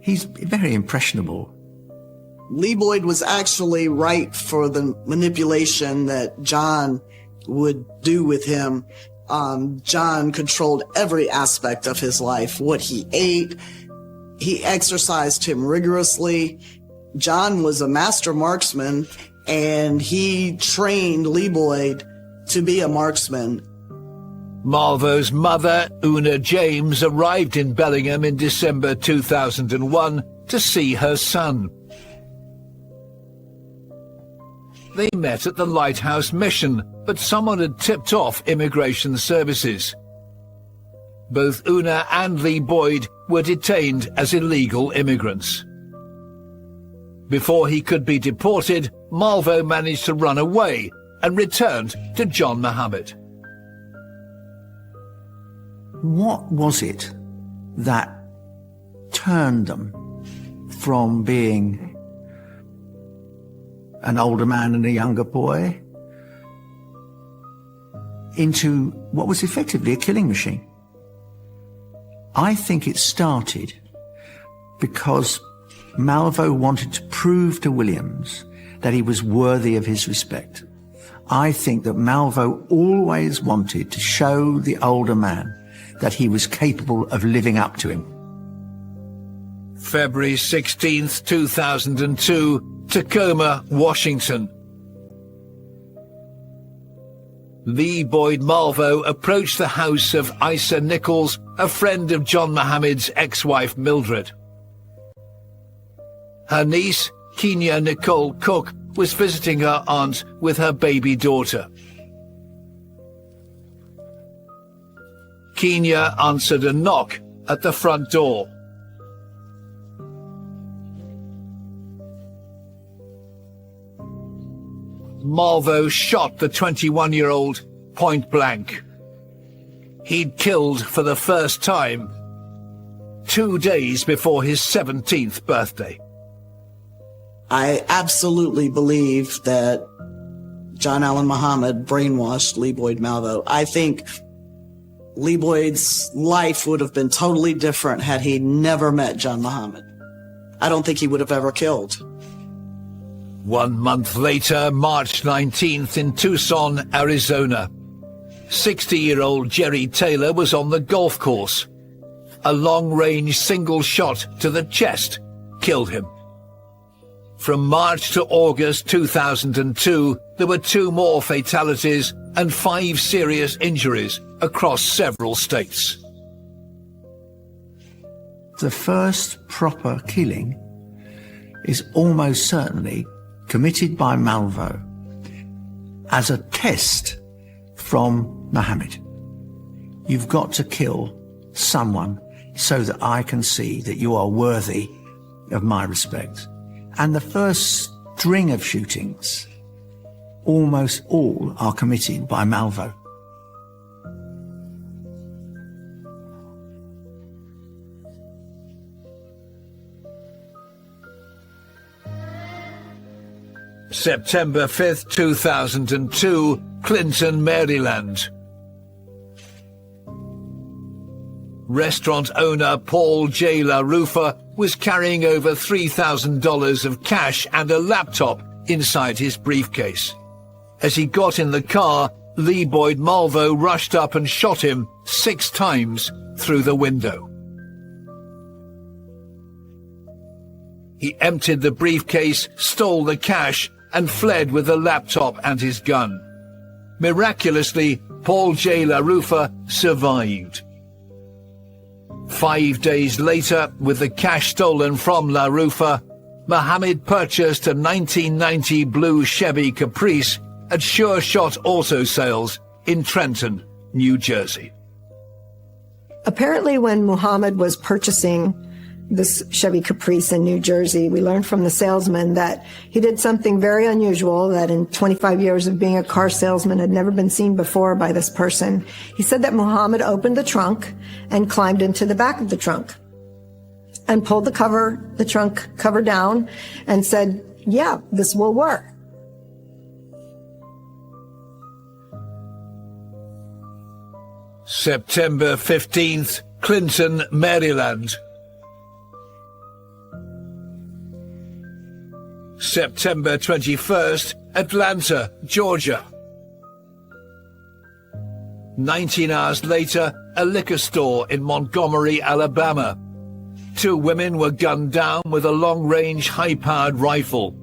He's very impressionable. Lee Boyd was actually ripe for the manipulation that John would do with him. John controlled every aspect of his life, what he ate. He exercised him rigorously. John was a master marksman, and he trained Lee Boyd to be a marksman. Malvo's mother, Una James, arrived in Bellingham in December 2001 to see her son. They met at the Lighthouse Mission, but someone had tipped off immigration services. Both Una and Lee Boyd were detained as illegal immigrants. Before he could be deported, Malvo managed to run away and returned to John Muhammad. What was it that turned them from being an older man and a younger boy into what was effectively a killing machine? I think it started because Malvo wanted to prove to Williams that he was worthy of his respect. I think that Malvo always wanted to show the older man that he was capable of living up to him. February 16th, 2002, Tacoma, Washington. Lee Boyd Malvo approached the house of Isa Nichols, a friend of John Mohammed's ex-wife Mildred. Her niece, Kenya Nicole Cook, was visiting her aunt with her baby daughter. Kenya answered a knock at the front door. Malvo shot the 21-year-old point blank. He'd killed for the first time 2 days before his 17th birthday. I absolutely believe that John Allen Muhammad brainwashed Lee Boyd Malvo. I think Lee Boyd's life would have been totally different had he never met John Muhammad. I don't think he would have ever killed. 1 month later, March 19th, in Tucson, Arizona, 60-year-old Jerry Taylor was on the golf course. A long-range single shot to the chest killed him. From March to August 2002, there were 2 more fatalities and 5 serious injuries across several states. The first proper killing is almost certainly committed by Malvo as a test from Mohammed. You've got to kill someone so that I can see that you are worthy of my respect. And the first string of shootings, almost all are committed by Malvo. September 5th, 2002, Clinton, Maryland. Restaurant owner Paul J. LaRufa was carrying over $3,000 of cash and a laptop inside his briefcase. As he got in the car, Lee Boyd Malvo rushed up and shot him 6 times through the window. He emptied the briefcase, stole the cash, and fled with the laptop and his gun. Miraculously, Paul J. LaRufa survived. 5 days later, with the cash stolen from LaRufa, Mohammed purchased a 1990 blue Chevy Caprice at Sure Shot Auto Sales in Trenton, New Jersey. Apparently, when Muhammad was purchasing this Chevy Caprice in New Jersey, we learned from the salesman that he did something very unusual that in 25 years of being a car salesman had never been seen before by this person. He said that Muhammad opened the trunk and climbed into the back of the trunk and pulled the trunk cover down and said, "Yeah, this will work." September 15th, Clinton, Maryland. September 21st, Atlanta, Georgia. 19 hours later, a liquor store in Montgomery, Alabama. 2 women were gunned down with a long-range, high-powered rifle.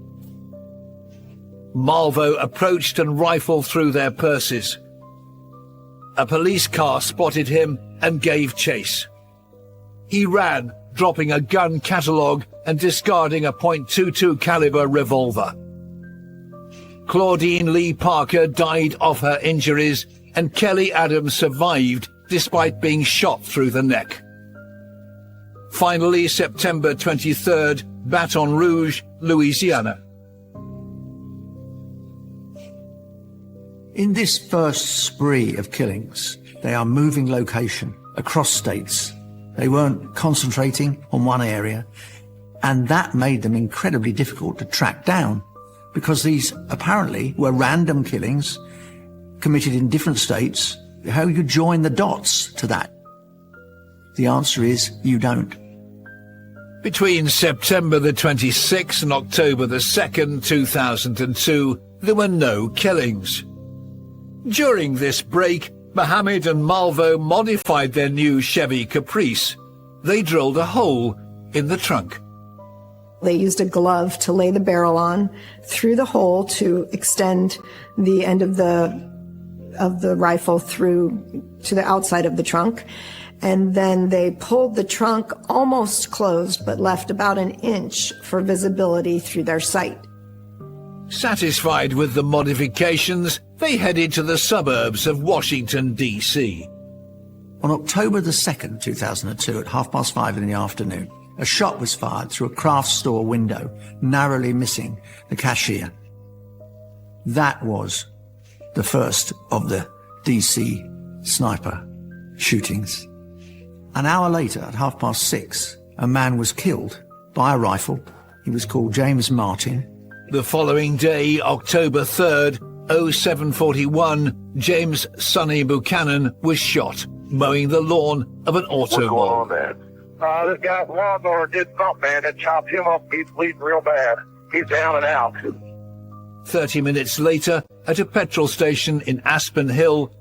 Malvo approached and rifled through their purses. A police car spotted him and gave chase. He ran, dropping a gun catalog and discarding a .22 caliber revolver. Claudine Lee Parker died of her injuries, and Kelly Adams survived despite being shot through the neck. Finally, September 23rd, Baton Rouge, Louisiana. In this first spree of killings, they are moving location across states. They weren't concentrating on one area, and that made them incredibly difficult to track down because these apparently were random killings committed in different states. How you join the dots to that? The answer is you don't. Between September the 26th and October the 2nd, 2002, there were no killings. During this break, Mohammed and Malvo modified their new Chevy Caprice. They drilled a hole in the trunk. They used a glove to lay the barrel on through the hole to extend the end of the of the rifle through to the outside of the trunk. And then they pulled the trunk almost closed, but left about an inch for visibility through their sight. Satisfied with the modifications, they headed to the suburbs of Washington, D.C. On October the 2nd, 2002, at 5:30 in the afternoon, a shot was fired through a craft store window, narrowly missing the cashier. That was the first of the D.C. sniper shootings. An hour later, at 6:30, a man was killed by a rifle. He was called James Martin. The following day, October 3rd, 0741, James Sonny Buchanan was shot, mowing the lawn of an auto What's going on, man? This guy's lawnmower did something, man. It chopped him up. He's bleeding real bad. He's down and out. 30 minutes later, at a petrol station in Aspen Hill,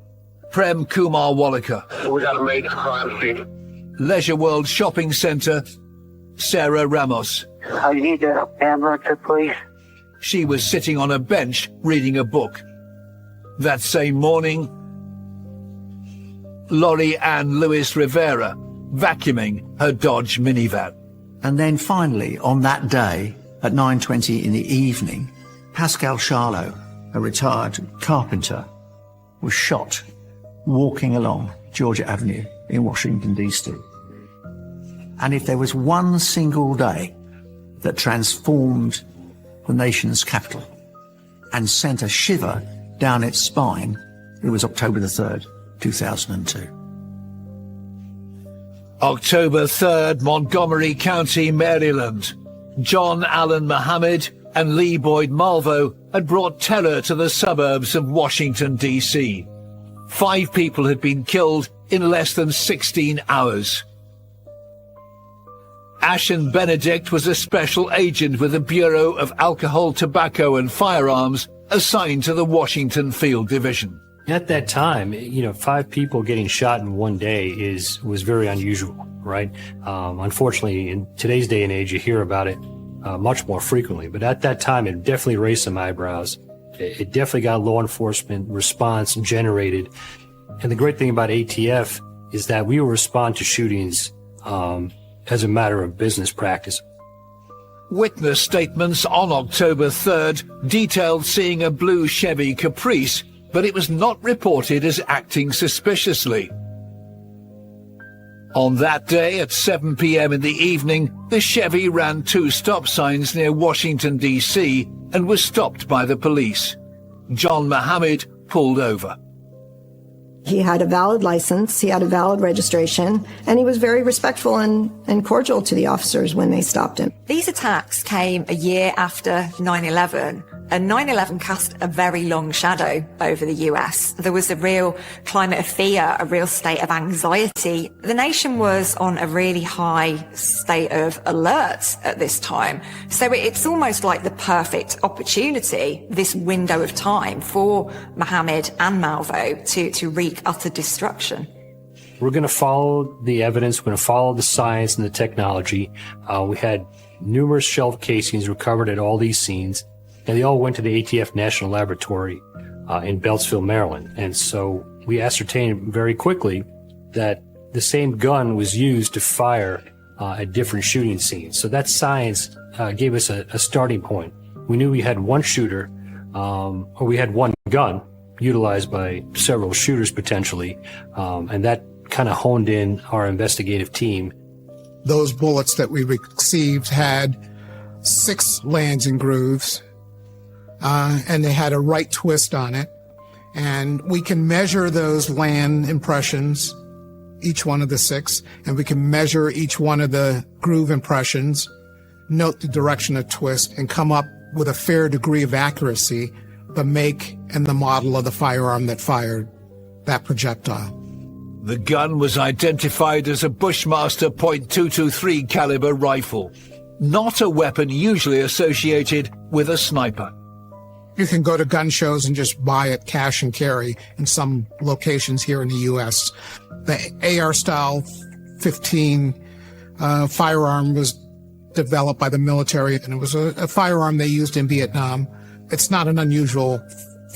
Prem Kumar Walliker. We got a major crime scene. Leisure World Shopping Centre, Sarah Ramos. I need an ambulance, please. She was sitting on a bench reading a book. That same morning, Lori Ann Lewis Rivera, vacuuming her Dodge minivan. And then finally, on that day, at 9:20 in the evening, Pascal Charlot, a retired carpenter, was shot walking along Georgia Avenue in Washington, D.C. And if there was one single day that transformed the nation's capital and sent a shiver down its spine, it was October the 3rd, 2002. October 3rd, Montgomery County, Maryland. John Allen Muhammad and Lee Boyd Malvo had brought terror to the suburbs of Washington, D.C. 5 people had been killed in less than 16 hours. Ashen Benedict was a special agent with the Bureau of Alcohol, Tobacco and Firearms assigned to the Washington Field Division. At that time, 5 people getting shot in one day was very unusual, right? Unfortunately, in today's day and age, you hear about it much more frequently. But at that time, it definitely raised some eyebrows. It definitely got law enforcement response generated. And the great thing about ATF is that we will respond to shootings as a matter of business practice. Witness statements on October 3rd detailed seeing a blue Chevy Caprice, but it was not reported as acting suspiciously. On that day at 7 p.m. in the evening, the Chevy ran 2 stop signs near Washington, D.C. and was stopped by the police. John Muhammad pulled over. He had a valid license, he had a valid registration, and he was very respectful and cordial to the officers when they stopped him. These attacks came a year after 9/11, and 9/11 cast a very long shadow over the US. There was a real climate of fear, a real state of anxiety. The nation was on a really high state of alert at this time. So it's almost like the perfect opportunity, this window of time for Mohammed and Malvo to wreak utter destruction. We're going to follow the evidence. We're going to follow the science and the technology. We had numerous shell casings recovered at all these scenes, and they all went to the ATF National Laboratory in Beltsville, Maryland. And so we ascertained very quickly that the same gun was used to fire at different shooting scenes. So that science gave us a starting point. We knew we had one shooter, or we had one gun utilized by several shooters potentially, and that kind of honed in our investigative team. Those bullets that we received had 6 lands and grooves, and they had a right twist on it. And we can measure those land impressions, each one of the 6, and we can measure each one of the groove impressions, note the direction of twist, and come up with a fair degree of accuracy the make and the model of the firearm that fired that projectile. The gun was identified as a Bushmaster .223 caliber rifle, not a weapon usually associated with a sniper. You can go to gun shows and just buy it cash and carry in some locations here in the U.S. The AR style 15 firearm was developed by the military, and it was a firearm they used in Vietnam. It's not an unusual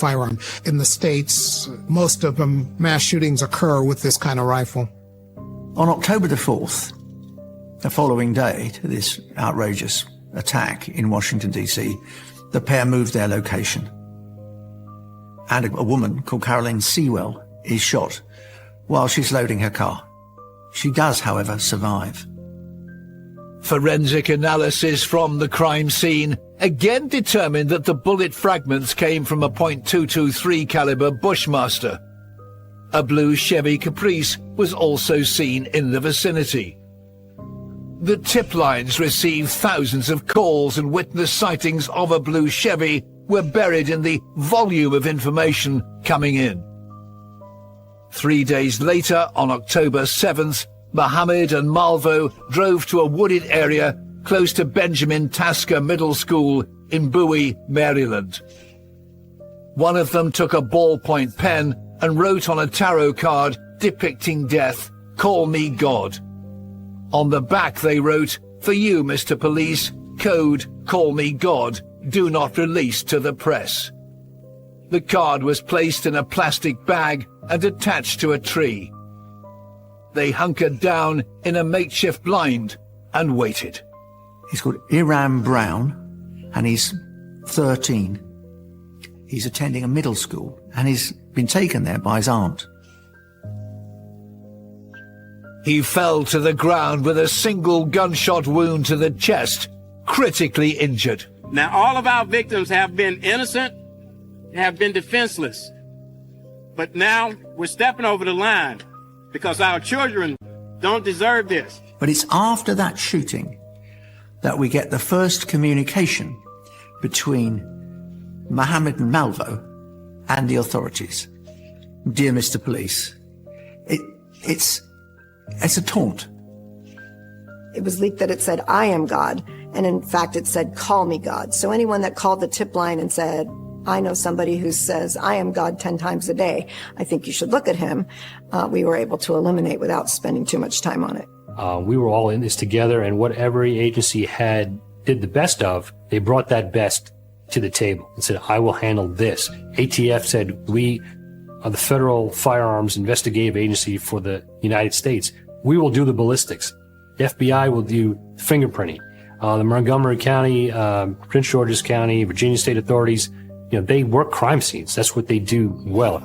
firearm. In the States, most of them, mass shootings occur with this kind of rifle. On October the 4th, the following day to this outrageous attack in Washington, D.C., the pair moved their location. And a woman called Caroline Sewell is shot while she's loading her car. She does, however, survive. Forensic analysis from the crime scene again determined that the bullet fragments came from a .223 caliber Bushmaster. A blue Chevy Caprice was also seen in the vicinity. The tip lines received thousands of calls, and witness sightings of a blue Chevy were buried in the volume of information coming in. 3 days later, on October 7th, Mohammed and Malvo drove to a wooded area close to Benjamin Tasker Middle School in Bowie, Maryland. One of them took a ballpoint pen and wrote on a tarot card depicting death, "Call me God." On the back they wrote, "For you, Mr. Police, code, call me God, do not release to the press." The card was placed in a plastic bag and attached to a tree. They hunkered down in a makeshift blind and waited. He's called Iram Brown, and he's 13. He's attending a middle school, and he's been taken there by his aunt. He fell to the ground with a single gunshot wound to the chest, critically injured. Now, all of our victims have been innocent, have been defenseless. But now we're stepping over the line because our children don't deserve this. But it's after that shooting that we get the first communication between Mohammed and Malvo and the authorities. Dear Mr. Police, it's a taunt. It was leaked that it said, "I am God," and in fact it said, "Call me God." So anyone that called the tip line and said, "I know somebody who says I am God 10 times a day, I think you should look at him," we were able to eliminate without spending too much time on it. We were all in this together, and what every agency did the best of, they brought that best to the table and said, "I will handle this." ATF said, "We are the Federal Firearms Investigative Agency for the United States. We will do the ballistics. The FBI will do fingerprinting." The Montgomery County, Prince George's County, Virginia State authorities, they work crime scenes. That's what they do well.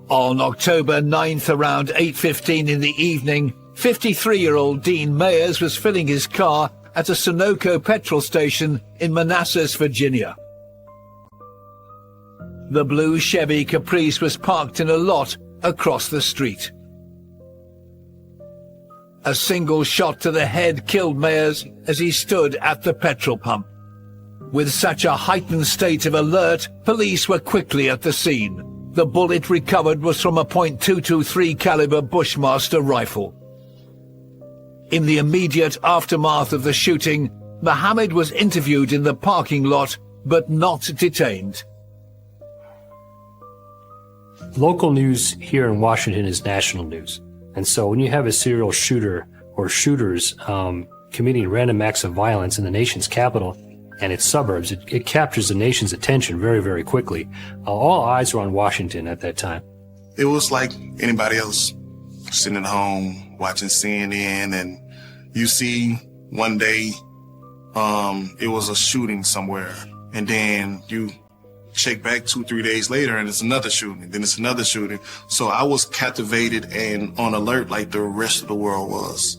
On October 9th, around 8:15 in the evening, 53-year-old Dean Mayers was filling his car at a Sunoco petrol station in Manassas, Virginia. The blue Chevy Caprice was parked in a lot across the street. A single shot to the head killed Mayers as he stood at the petrol pump. With such a heightened state of alert, police were quickly at the scene. The bullet recovered was from a .223 caliber Bushmaster rifle. In the immediate aftermath of the shooting, Mohammed was interviewed in the parking lot, but not detained. Local news here in Washington is national news. And so when you have a serial shooter or shooters committing random acts of violence in the nation's capital and its suburbs, it captures the nation's attention very, very quickly. All eyes were on Washington at that time. It was like anybody else, sitting at home, watching CNN, and you see one day it was a shooting somewhere, and then you check back 2-3 days later and it's another shooting, then it's another shooting. So I was captivated and on alert like the rest of the world was.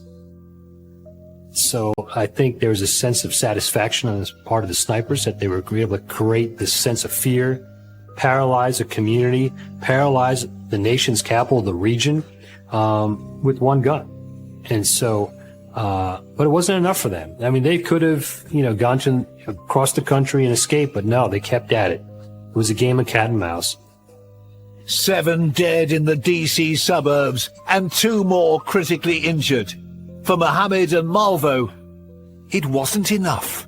So I think there was a sense of satisfaction on the part of the snipers that they were able to create this sense of fear, paralyze a community, paralyze the nation's capital, the region, with one gun. And so, but it wasn't enough for them. I mean, they could have, gone to across the country and escaped, but no, they kept at it. It was a game of cat and mouse. 7 dead in the D.C. suburbs and 2 more critically injured. For Mohammed and Malvo, it wasn't enough.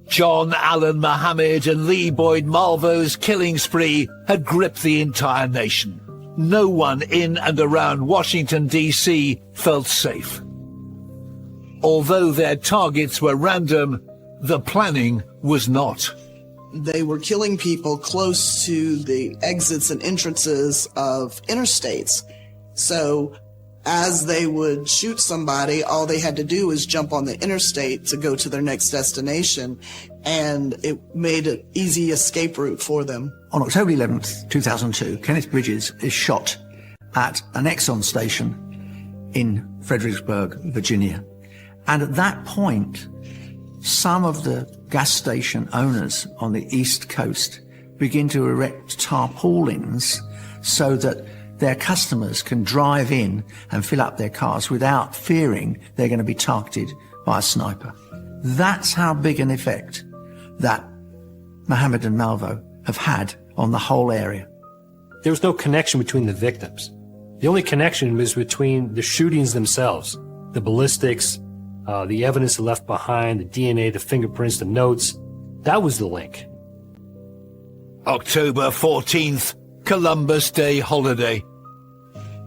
John Allen Mohammed and Lee Boyd Malvo's killing spree had gripped the entire nation. No one in and around Washington, D.C. felt safe. Although their targets were random, the planning was not. they were killing people close to the exits and entrances of interstates. So as they would shoot somebody, all they had to do was jump on the interstate to go to their next destination, and it made an easy escape route for them. On October 11th, 2002, Kenneth Bridges is shot at an Exxon station in Fredericksburg, Virginia. And at that point, some of the gas station owners on the East Coast begin to erect tarpaulins so that their customers can drive in and fill up their cars without fearing they're going to be targeted by a sniper. That's how big an effect that Mohammed and Malvo have had on the whole area. There was no connection between the victims. The only connection was between the shootings themselves, the ballistics, the evidence left behind, the DNA, the fingerprints, the notes. That was the link. October 14th, Columbus Day holiday.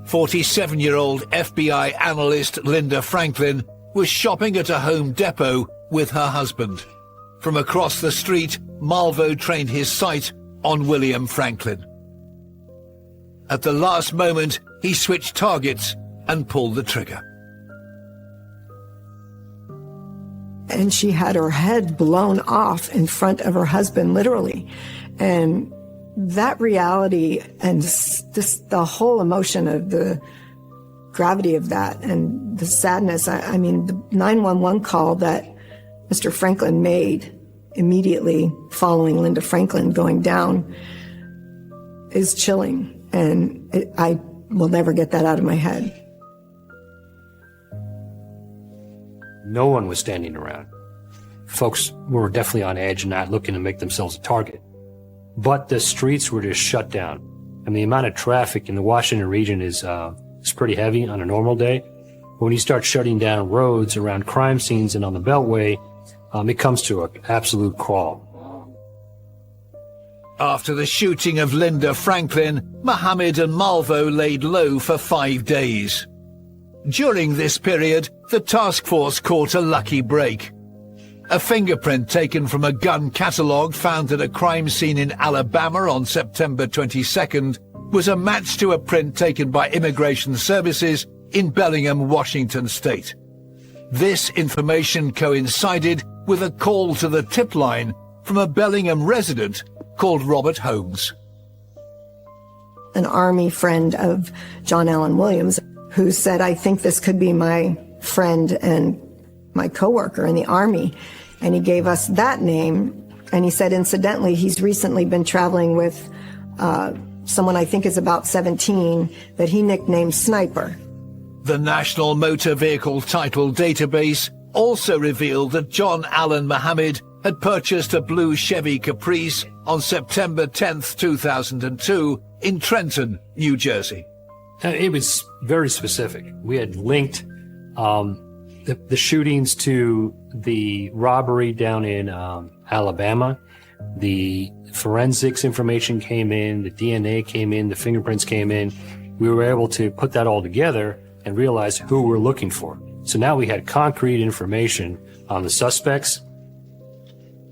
47-year-old FBI analyst Linda Franklin was shopping at a Home Depot with her husband. From across the street, Malvo trained his sight on William Franklin. At the last moment, he switched targets and pulled the trigger. And she had her head blown off in front of her husband, literally. And that reality and just the whole emotion of the gravity of that and the sadness, I mean, the 911 call that Mr. Franklin made immediately following Linda Franklin going down is chilling. And I will never get that out of my head. No one was standing around. Folks were definitely on edge and not looking to make themselves a target. But the streets were just shut down. And the amount of traffic in the Washington region is pretty heavy on a normal day. But when you start shutting down roads around crime scenes and on the Beltway, it comes to an absolute crawl. After the shooting of Linda Franklin, Mohammed and Malvo laid low for 5 days. During this period, the task force caught a lucky break. A fingerprint taken from a gun catalogue found at a crime scene in Alabama on September 22nd was a match to a print taken by Immigration Services in Bellingham, Washington state. This information coincided with a call to the tip line from a Bellingham resident called Robert Holmes. An Army friend of John Allen Williams who said, I think this could be my friend and my coworker in the Army. And he gave us that name. And he said, incidentally, he's recently been traveling with someone I think is about 17 that he nicknamed Sniper. The National Motor Vehicle Title Database also revealed that John Allen Mohammed had purchased a blue Chevy Caprice on September 10th, 2002 in Trenton, New Jersey. It was very specific. We had linked the shootings to the robbery down in Alabama. The forensics information came in, the DNA came in, the fingerprints came in. We were able to put that all together and realize who we're looking for. So now we had concrete information on the suspects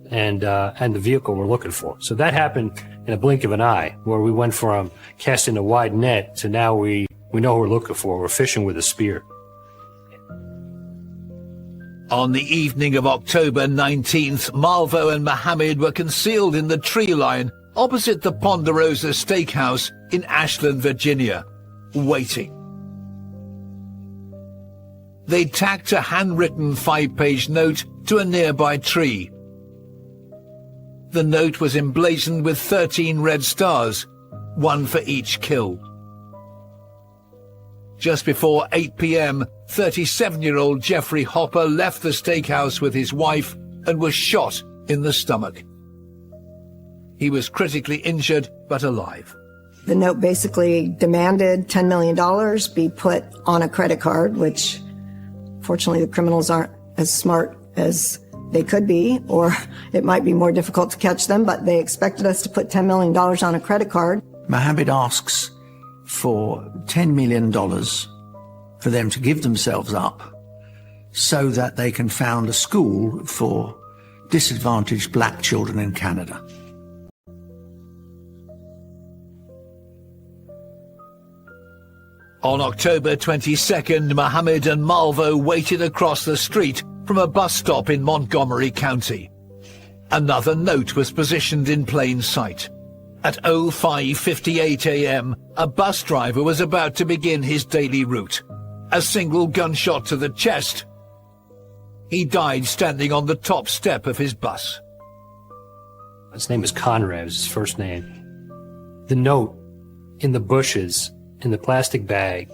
and the vehicle we're looking for. So that happened in a blink of an eye, where we went from casting a wide net to now we know who we're looking for. We're fishing with a spear. On the evening of October 19th, Malvo and Mohammed were concealed in the tree line opposite the Ponderosa Steakhouse in Ashland, Virginia, waiting. They tacked a handwritten 5-page note to a nearby tree. The note was emblazoned with 13 red stars, one for each kill. Just before 8 p.m., 37-year-old Jeffrey Hopper left the steakhouse with his wife and was shot in the stomach. He was critically injured but alive. The note basically demanded $10 million be put on a credit card, which fortunately the criminals aren't as smart as they could be, or it might be more difficult to catch them, but they expected us to put $10 million on a credit card. Mohammed asks for $10 million for them to give themselves up so that they can found a school for disadvantaged black children in Canada. On October 22nd, Mohammed and Malvo waited across the street from a bus stop in Montgomery County. Another note was positioned in plain sight. At 05:58 a.m., a bus driver was about to begin his daily route. A single gunshot to the chest. He died standing on the top step of his bus. His name was Conrad, was his first name. The note in the bushes, in the plastic bag,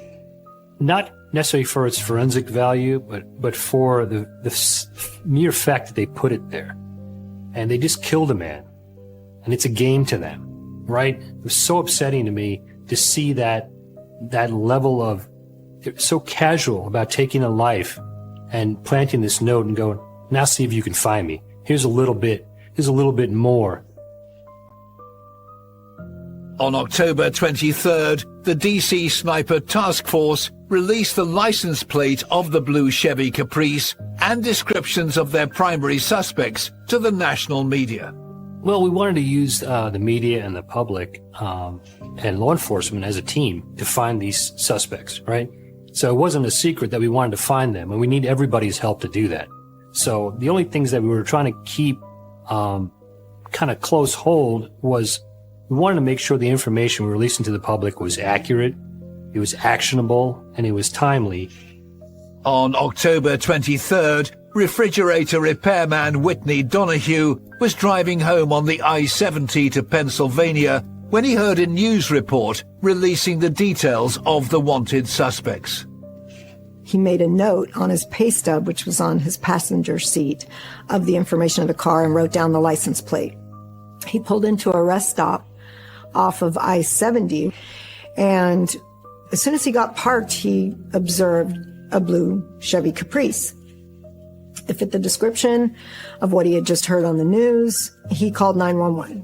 not necessarily for its forensic value, but for the mere fact that they put it there. And they just killed a man. And it's a game to them, right? It was so upsetting to me to see that level of, they're so casual about taking a life and planting this note and going, now see if you can find me. Here's a little bit more. On October 23rd, the DC Sniper Task Force released the license plate of the blue Chevy Caprice and descriptions of their primary suspects to the national media. Well, we wanted to use the media and the public and law enforcement as a team to find these suspects, right? So it wasn't a secret that we wanted to find them, and we need everybody's help to do that. So the only things that we were trying to keep kind of close hold was we wanted to make sure the information we were releasing to the public was accurate, it was actionable, and it was timely. On October 23rd, refrigerator repairman Whitney Donahue was driving home on the I-70 to Pennsylvania when he heard a news report releasing the details of the wanted suspects. He made a note on his pay stub, which was on his passenger seat, of the information of the car and wrote down the license plate. He pulled into a rest stop off of I-70, and as soon as he got parked, he observed a blue Chevy Caprice. It fit the description of what he had just heard on the news. He called 911.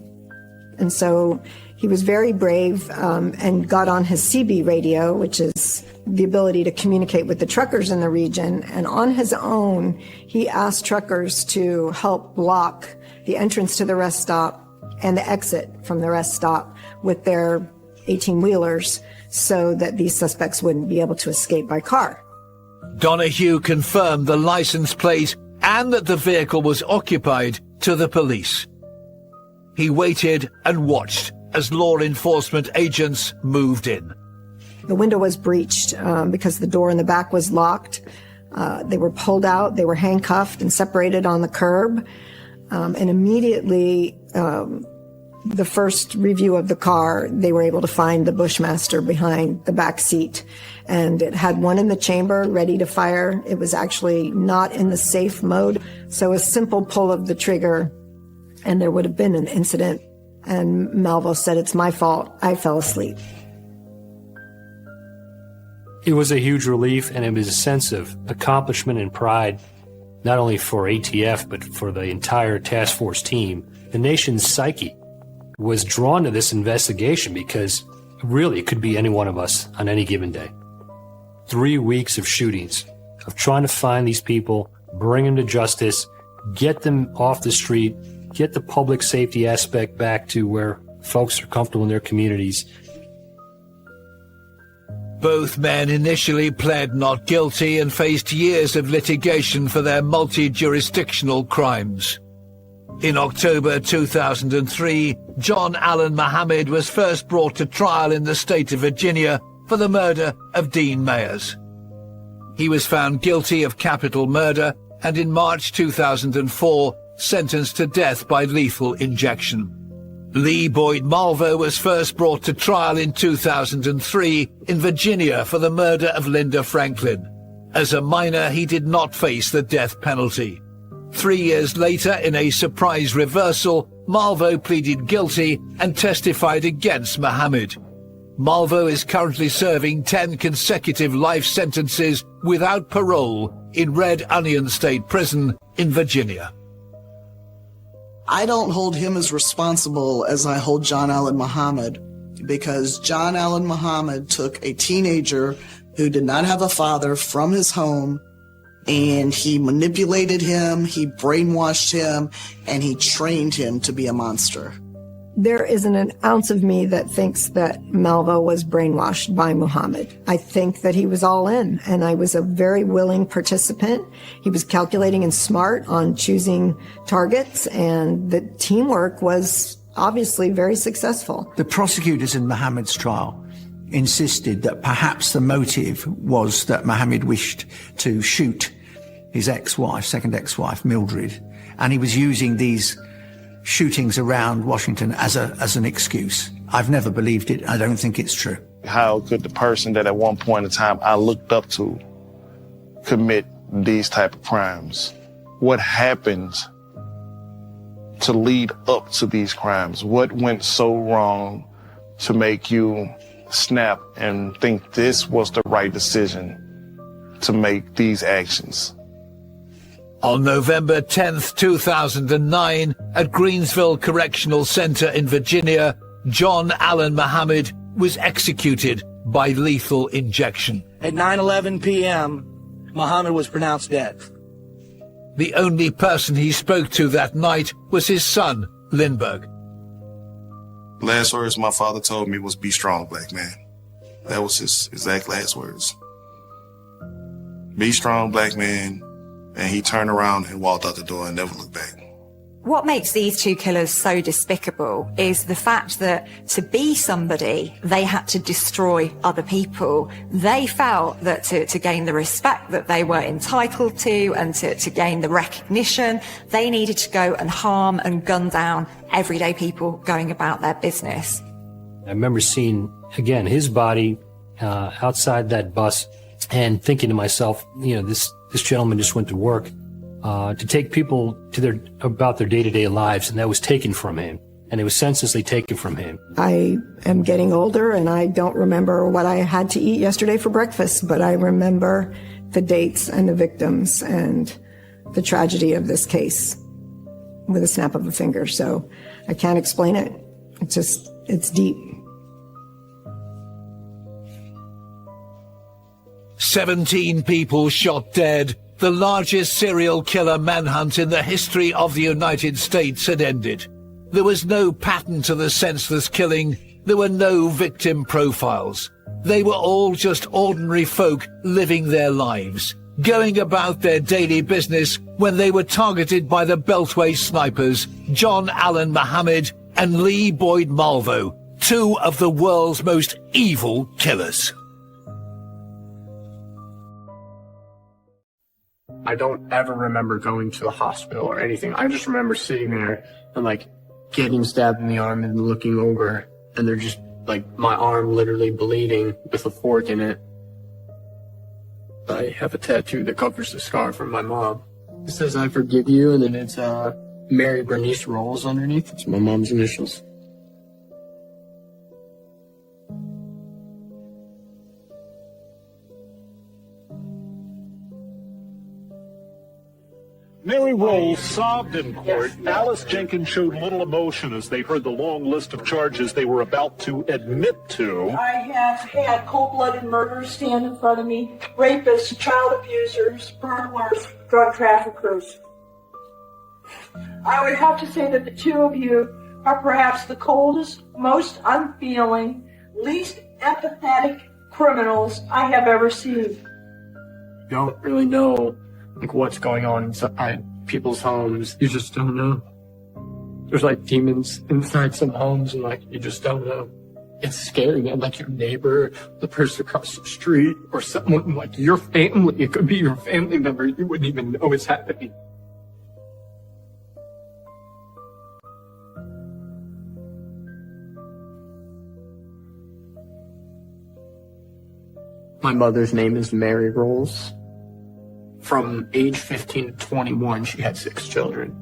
And so he was very brave and got on his CB radio, which is the ability to communicate with the truckers in the region. And on his own, he asked truckers to help block the entrance to the rest stop and the exit from the rest stop with their 18-wheelers so that these suspects wouldn't be able to escape by car. Donahue confirmed the license plate and that the vehicle was occupied to the police. He waited and watched as law enforcement agents moved in. The window was breached because the door in the back was locked. They were pulled out, they were handcuffed and separated on the curb. And immediately, the first review of the car, they were able to find the Bushmaster behind the back seat. And it had one in the chamber ready to fire. It was actually not in the safe mode. So a simple pull of the trigger and there would have been an incident. And Malvo said, "It's my fault. I fell asleep." It was a huge relief, and it was a sense of accomplishment and pride, not only for ATF, but for the entire task force team. The nation's psyche was drawn to this investigation because really it could be any one of us on any given day. 3 weeks of shootings, of trying to find these people, bring them to justice, get them off the street, get the public safety aspect back to where folks are comfortable in their communities. Both men initially pled not guilty and faced years of litigation for their multi-jurisdictional crimes. In October 2003, John Allen Mohammed was first brought to trial in the state of Virginia for the murder of Dean Mayers. He was found guilty of capital murder and in March 2004 sentenced to death by lethal injection. Lee Boyd Malvo was first brought to trial in 2003 in Virginia for the murder of Linda Franklin. As a minor, he did not face the death penalty. 3 years later, in a surprise reversal, Malvo pleaded guilty and testified against Mohammed. Malvo is currently serving 10 consecutive life sentences without parole in Red Onion State Prison in Virginia. I don't hold him as responsible as I hold John Allen Mohammed, because John Allen Mohammed took a teenager who did not have a father from his home, and he manipulated him, he brainwashed him, and he trained him to be a monster. There isn't an ounce of me that thinks that Malvo was brainwashed by Muhammad. I think that he was all in, and I was a very willing participant. He was calculating and smart on choosing targets, and the teamwork was obviously very successful. The prosecutors in Muhammad's trial insisted that perhaps the motive was that Muhammad wished to shoot his ex-wife, second ex-wife, Mildred, and he was using these shootings around Washington as an excuse. I've never believed it. I don't think it's true. How could the person that at one point in time I looked up to commit these type of crimes? What happened to lead up to these crimes? What went so wrong to make you snap and think this was the right decision to make these actions? On November 10th, 2009, at Greensville Correctional Center in Virginia, John Allen Muhammad was executed by lethal injection. At 9:11 p.m., Muhammad was pronounced dead. The only person he spoke to that night was his son, Lindbergh. Last words my father told me was, "Be strong, black man." That was his exact last words. Be strong, black man. And he turned around and walked out the door and never looked back. What makes these two killers so despicable is the fact that to be somebody, they had to destroy other people. They felt that to gain the respect that they were entitled to and to gain the recognition, they needed to go and harm and gun down everyday people going about their business. I remember seeing, again, his body outside that bus and thinking to myself, you know, this gentleman just went to work to take people to about their day-to-day lives, and that was taken from him, and it was senselessly taken from him. I am getting older, and I don't remember what I had to eat yesterday for breakfast, but I remember the dates and the victims and the tragedy of this case with a snap of a finger. So I can't explain it. It's deep. 17 people shot dead. The largest serial killer manhunt in the history of the United States had ended. There was no pattern to the senseless killing. There were no victim profiles. They were all just ordinary folk living their lives, going about their daily business when they were targeted by the Beltway snipers, John Allen Muhammad and Lee Boyd Malvo, two of the world's most evil killers. I don't ever remember going to the hospital or anything. I just remember sitting there and like getting stabbed in the arm and looking over, and they're just like my arm literally bleeding with a fork in it. I have a tattoo that covers the scar from my mom. It says "I forgive you," and then it's Mary Bernice Rolls underneath. It's my mom's initials. Mary Rolls sobbed in court. Alice Jenkins showed little emotion as they heard the long list of charges they were about to admit to. I have had cold-blooded murderers stand in front of me, rapists, child abusers, burglars, drug traffickers. I would have to say that the two of you are perhaps the coldest, most unfeeling, least empathetic criminals I have ever seen. You don't really know like what's going on inside people's homes. You just don't know. There's like demons inside some homes, and like you just don't know. It's scary, man. Like your neighbor, the person across the street, or someone like your family. It could be your family member. You wouldn't even know it's happening. My mother's name is Mary Rolls. From age 15 to 21, she had 6 children.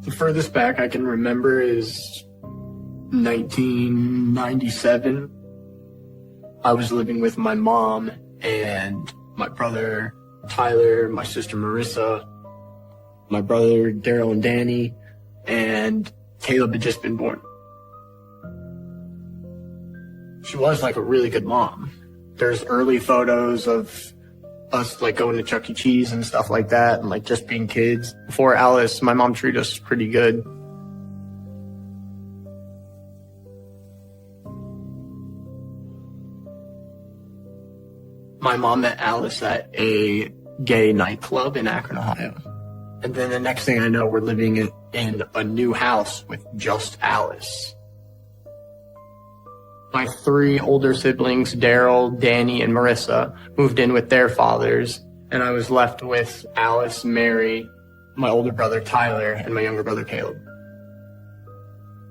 The furthest back I can remember is 1997. I was living with my mom and my brother Tyler, my sister Marissa, my brother Daryl and Danny, and Caleb had just been born. She was like a really good mom. There's early photos of us like going to Chuck E. Cheese and stuff like that, and like just being kids. Before Alice, my mom treated us pretty good. My mom met Alice at a gay nightclub in Akron, Ohio. And then the next thing I know, we're living in a new house with just Alice. My 3 older siblings, Daryl, Danny, and Marissa, moved in with their fathers, and I was left with Alice, Mary, my older brother Tyler, and my younger brother Caleb.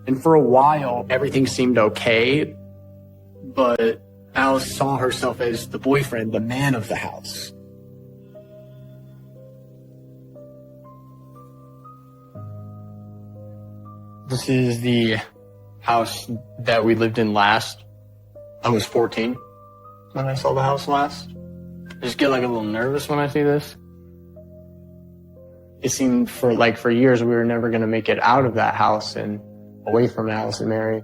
And for a while, everything seemed okay, but Alice saw herself as the boyfriend, the man of the house. This is the house that we lived in last. I was 14 when I saw the house last. I just get like a little nervous when I see this. It seemed for years we were never going to make it out of that house and away from Alice and Mary.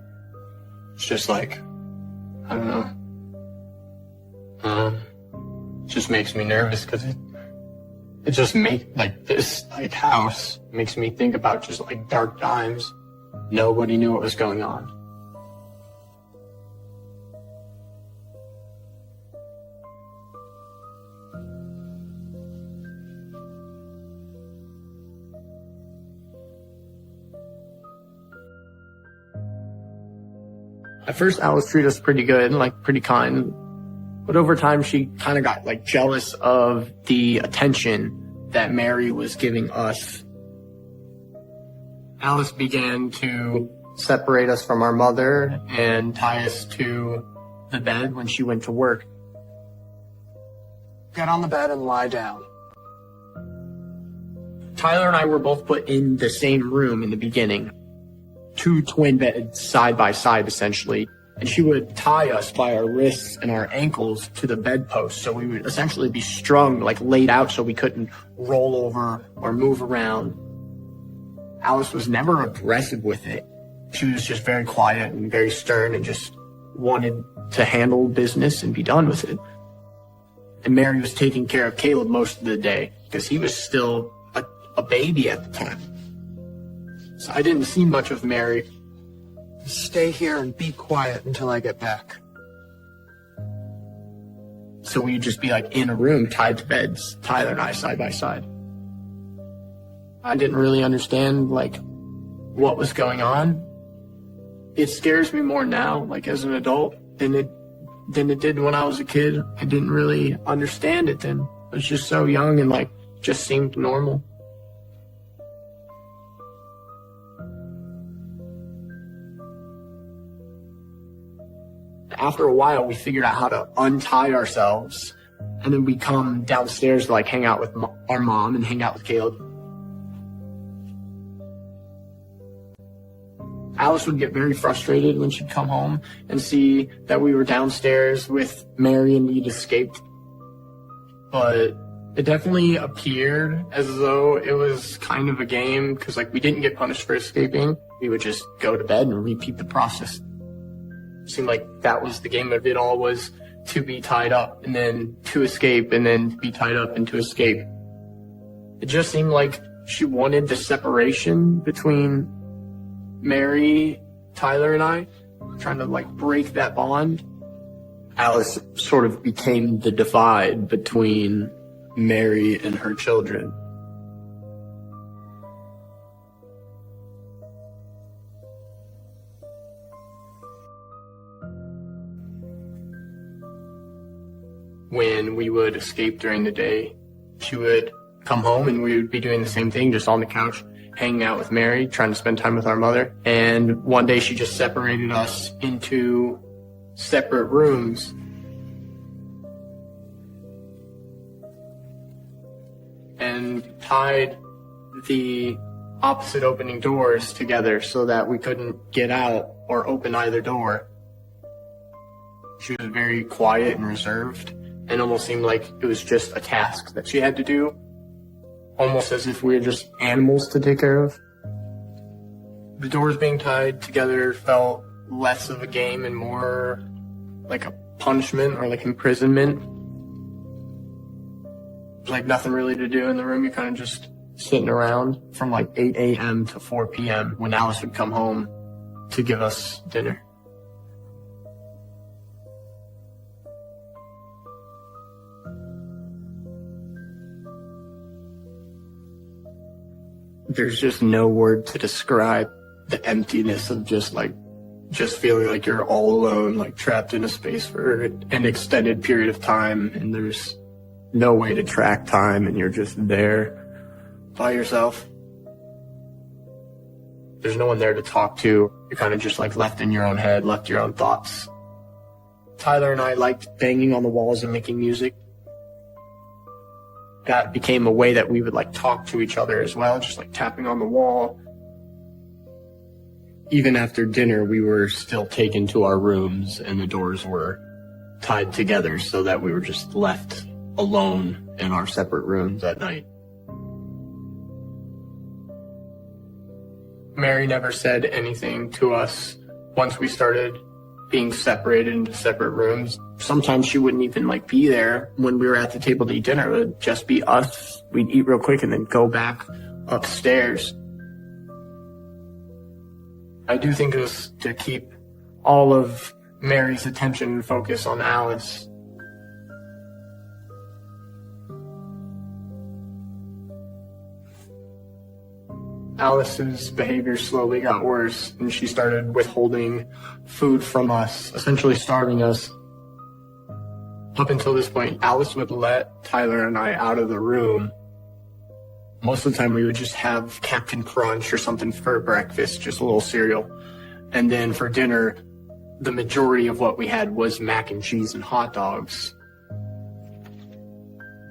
It's just like, I don't know. It just makes me nervous because it just this house makes me think about just like dark times. Nobody knew what was going on. At first, Alice treated us pretty good, pretty kind. But over time, she kind of got jealous of the attention that Mary was giving us. Alice began to separate us from our mother and tie us to the bed when she went to work. Get on the bed and lie down. Tyler and I were both put in the same room in the beginning. 2 twin beds side by side, essentially. And she would tie us by our wrists and our ankles to the bedpost. So we would essentially be strung, laid out so we couldn't roll over or move around. Alice was never aggressive with it. She was just very quiet and very stern and just wanted to handle business and be done with it. And Mary was taking care of Caleb most of the day because he was still a baby at the time. So I didn't see much of Mary. Stay here and be quiet until I get back. So we'd just be in a room tied to beds, Tyler and I side by side. I didn't really understand what was going on. It scares me more now, as an adult, than it did when I was a kid. I didn't really understand it then. I was just so young and just seemed normal. After a while, we figured out how to untie ourselves, and then we come downstairs to hang out with our mom and hang out with Caleb. Alice would get very frustrated when she'd come home and see that we were downstairs with Mary and we'd escaped. But it definitely appeared as though it was kind of a game because we didn't get punished for escaping. We would just go to bed and repeat the process. It seemed like that was the game of it all, was to be tied up and then to escape and then to be tied up and to escape. It just seemed like she wanted the separation between Mary, Tyler, and I, trying to break that bond. Alice sort of became the divide between Mary and her children. When we would escape during the day, she would come home and we would be doing the same thing, just on the couch, hanging out with Mary, trying to spend time with our mother. And one day she just separated us into separate rooms. And tied the opposite opening doors together so that we couldn't get out or open either door. She was very quiet and reserved, and almost seemed like it was just a task that she had to do, almost as if we were just animals to take care of. The doors being tied together felt less of a game and more like a punishment or imprisonment. There's nothing really to do in the room. You're kind of just sitting around from 8 a.m. to 4 p.m. when Alice would come home to give us dinner. There's just no word to describe the emptiness of just feeling like you're all alone, like trapped in a space for an extended period of time, and there's no way to track time, and you're just there by yourself. There's no one there to talk to. You're kind of just like left in your own head, left to your own thoughts. Tyler and I liked banging on the walls and making music. That became a way that we would like talk to each other as well, just like tapping on the wall. Even after dinner, we were still taken to our rooms and the doors were tied together so that we were just left alone in our separate rooms at night. Mary never said anything to us once we started being separated into separate rooms. Sometimes she wouldn't even like be there when we were at the table to eat dinner. It would just be us. We'd eat real quick and then go back upstairs. I do think it was to keep all of Mary's attention and focus on Alice. Alice's behavior slowly got worse, and she started withholding food from us, essentially starving us. Up until this point, Alice would let Tyler and I out of the room. Most of the time, we would just have Captain Crunch or something for breakfast, just a little cereal. And then for dinner, the majority of what we had was mac and cheese and hot dogs.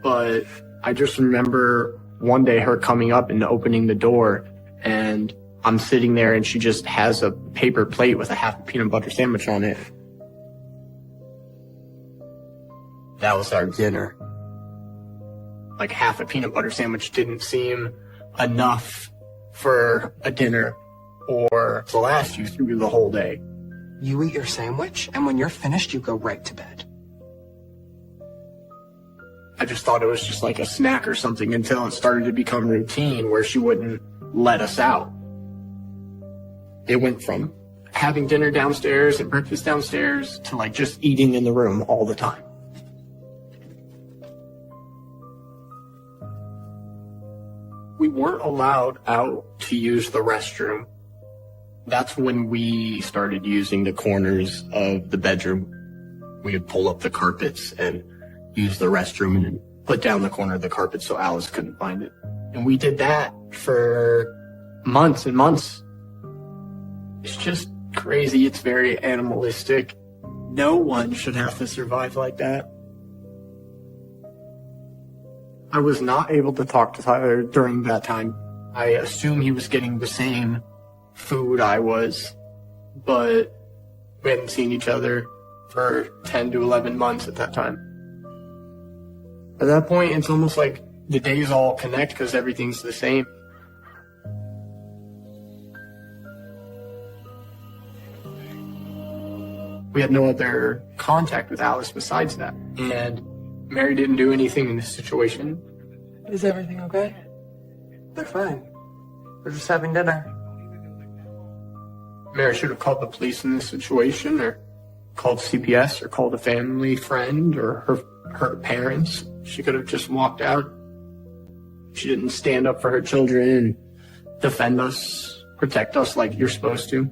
But I just remember one day her coming up and opening the door, and I'm sitting there and she just has a paper plate with a half a peanut butter sandwich on it. That was our dinner. Like half a peanut butter sandwich didn't seem enough for a dinner or to last you through the whole day. You eat your sandwich, and when you're finished, you go right to bed. I just thought it was just like a snack or something until it started to become routine where she wouldn't let us out. It went from having dinner downstairs and breakfast downstairs to like just eating in the room all the time. We weren't allowed out to use the restroom. That's when we started using the corners of the bedroom. We would pull up the carpets and use the restroom and put down the corner of the carpet so Alice couldn't find it. And we did that for months and months. It's just crazy. It's very animalistic. No one should have to survive like that. I was not able to talk to Tyler during that time. I assume he was getting the same food I was, but we hadn't seen each other for 10 to 11 months at that time. At that point, it's almost like the days all connect because everything's the same. We had no other contact with Alice besides that. And Mary didn't do anything in this situation. Is everything okay? They're fine. They're just having dinner. Mary should have called the police in this situation, or called CPS, or called a family friend, or her parents. She could have just walked out. She didn't stand up for her children and defend us, protect us like you're supposed to.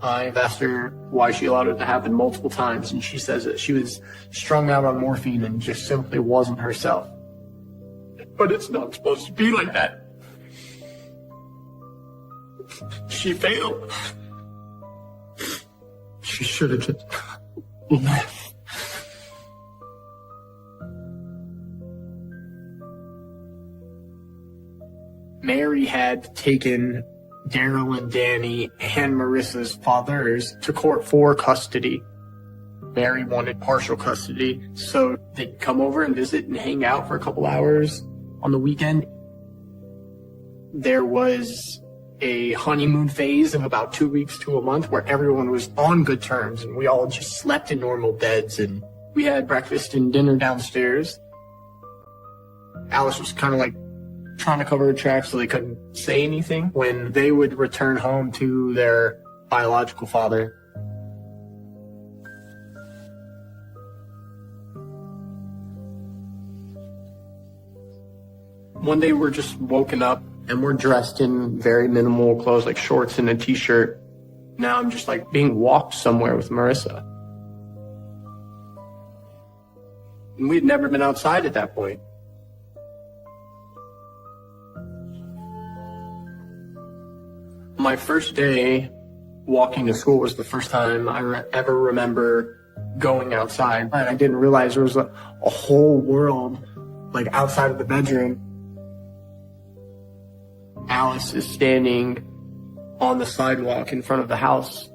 I've asked her why she allowed it to happen multiple times, and she says that she was strung out on morphine and just simply wasn't herself. But it's not supposed to be like that. She failed. She should have just left. Mary had taken Daryl and Danny and Marissa's fathers to court for custody. Mary wanted partial custody, so they'd come over and visit and hang out for a couple hours on the weekend. There was a honeymoon phase of about 2 weeks to a month where everyone was on good terms and we all just slept in normal beds and we had breakfast and dinner downstairs. Alice was kind of like trying to cover her tracks so they couldn't say anything when they would return home to their biological father. One day we're just woken up and we're dressed in very minimal clothes, like shorts and a t-shirt. Now I'm just like being walked somewhere with Marissa. And we'd never been outside at that point. My first day walking to school was the first time I ever remember going outside. And I didn't realize there was a whole world like outside of the bedroom. Alice is standing on the sidewalk in front of the house,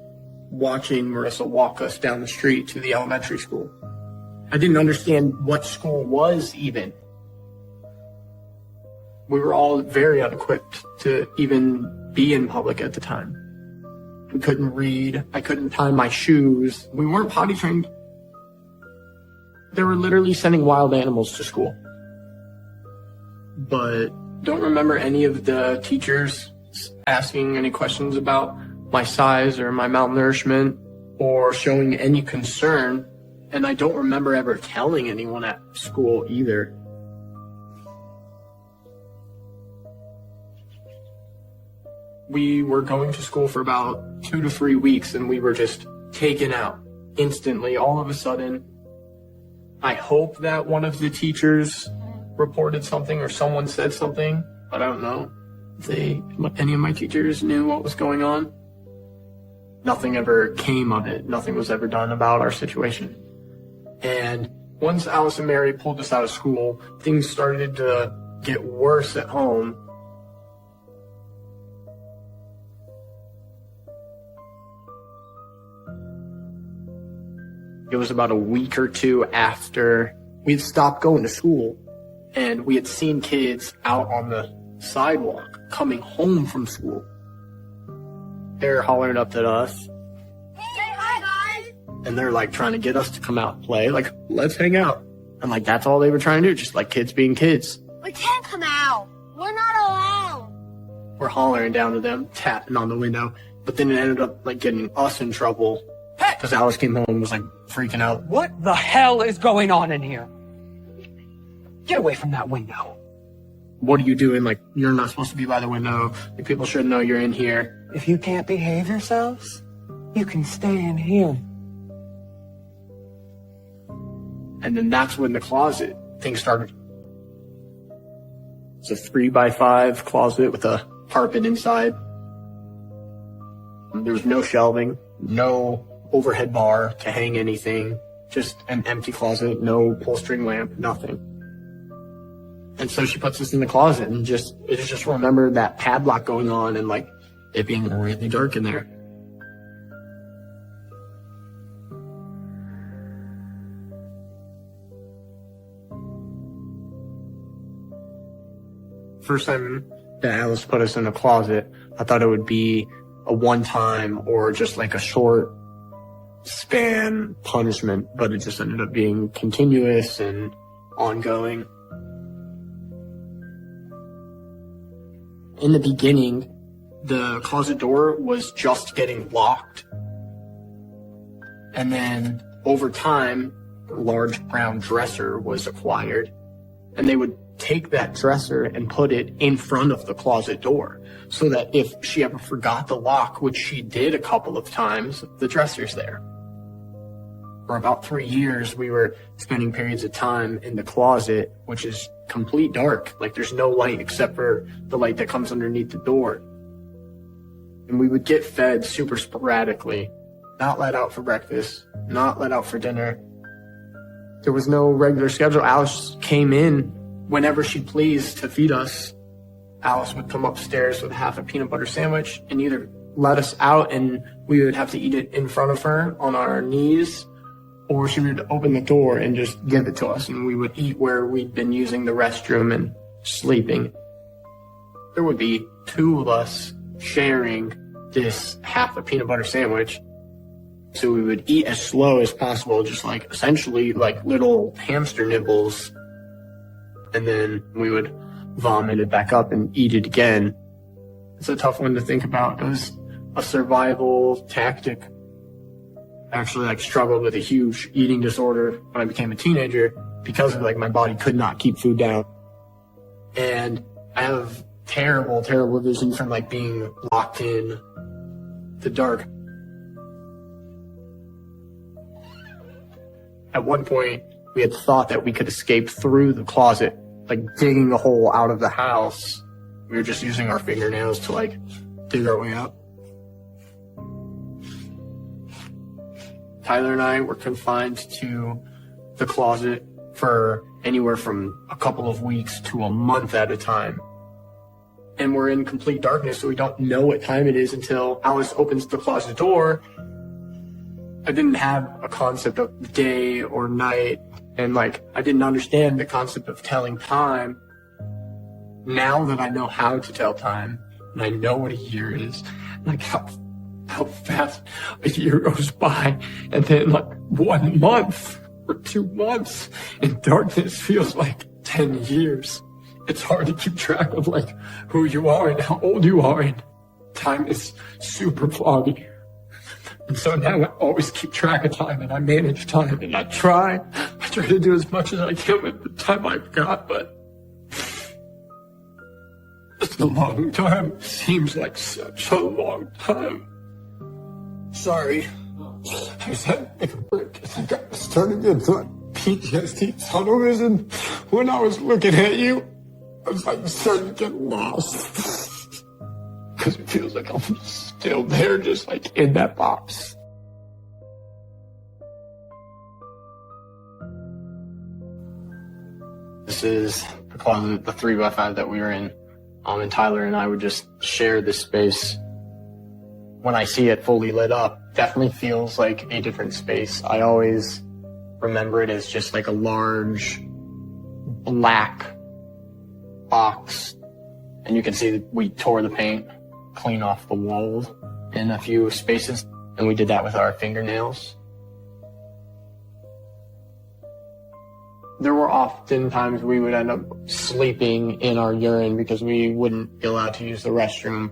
watching Marissa walk us down the street to the elementary school. I didn't understand what school was even. We were all very unequipped to even be in public at the time. We couldn't read. I couldn't tie my shoes. We weren't potty trained. They were literally sending wild animals to school. But don't remember any of the teachers asking any questions about my size or my malnourishment or showing any concern. And I don't remember ever telling anyone at school either. We were going to school for about 2 to 3 weeks and we were just taken out instantly, all of a sudden. I hope that one of the teachers reported something or someone said something, but I don't know if any of my teachers knew what was going on. Nothing ever came of it. Nothing was ever done about our situation. And once Alice and Mary pulled us out of school, things started to get worse at home. It was about a week or two after we had stopped going to school and we had seen kids out on the sidewalk coming home from school. They're hollering up at us. Hey, hi guys! And they're like trying to get us to come out and play, like, let's hang out. And like, that's all they were trying to do, just like kids being kids. We can't come out. We're not allowed. We're hollering down to them, tapping on the window. But then it ended up like getting us in trouble. Because Alice came home and was like freaking out. What the hell is going on in here? Get away from that window. What are you doing? Like, you're not supposed to be by the window. Like, people should know you're in here. If you can't behave yourselves, you can stay in here. And then that's when the closet thing started. It's a 3x5 closet with a carpet inside. There was no shelving, no overhead bar to hang anything, just an empty closet, no pull string lamp, nothing. And so she puts us in the closet and it just remembered that padlock going on and like it being really dark in there. First time that Alice put us in a closet, I thought it would be a one-time or just like a short span punishment, but it just ended up being continuous and ongoing. In the beginning, the closet door was just getting locked. And then over time, a large brown dresser was acquired. And they would take that dresser and put it in front of the closet door so that if she ever forgot the lock, which she did a couple of times, the dresser's there. For about 3 years, we were spending periods of time in the closet, which is complete dark. Like there's no light except for the light that comes underneath the door. And we would get fed super sporadically, not let out for breakfast, not let out for dinner. There was no regular schedule. Alice came in whenever she pleased to feed us. Alice would come upstairs with half a peanut butter sandwich and either let us out and we would have to eat it in front of her on our knees, or she would open the door and just give it to us and we would eat where we'd been using the restroom and sleeping. There would be 2 of us sharing this half a peanut butter sandwich. So we would eat as slow as possible, just like essentially like little hamster nibbles. And then we would vomit it back up and eat it again. It's a tough one to think about. It was a survival tactic. I actually like struggled with a huge eating disorder when I became a teenager because of like my body could not keep food down. And I have terrible, terrible vision from like being locked in the dark. At one point, we had thought that we could escape through the closet, like digging a hole out of the house. We were just using our fingernails to like dig our way out. Tyler and I were confined to the closet for anywhere from a couple of weeks to a month at a time. And we're in complete darkness, so we don't know what time it is until Alice opens the closet door. I didn't have a concept of day or night, and like I didn't understand the concept of telling time. Now that I know how to tell time, and I know what a year is, like how fast a year goes by, and then like 1 month or 2 months in darkness feels like 10 years. It's hard to keep track of like who you are and how old you are, and time is super foggy. And so now I always keep track of time, and I manage time, and I try to do as much as I can with the time I've got, but it's a long time. It seems like such a long time. Sorry. I was having a break. I think I was starting to get like PTSD tunnel vision. When I was looking at you, I was like starting to get lost. Because it feels like I'm still there, just like in that box. This is the closet, the 3x5 that we were in. And Tyler and I would just share this space. When I see it fully lit up, definitely feels like a different space. I always remember it as just like a large black box. And you can see that we tore the paint clean off the walls in a few spaces. And we did that with our fingernails. There were often times we would end up sleeping in our urine because we wouldn't be allowed to use the restroom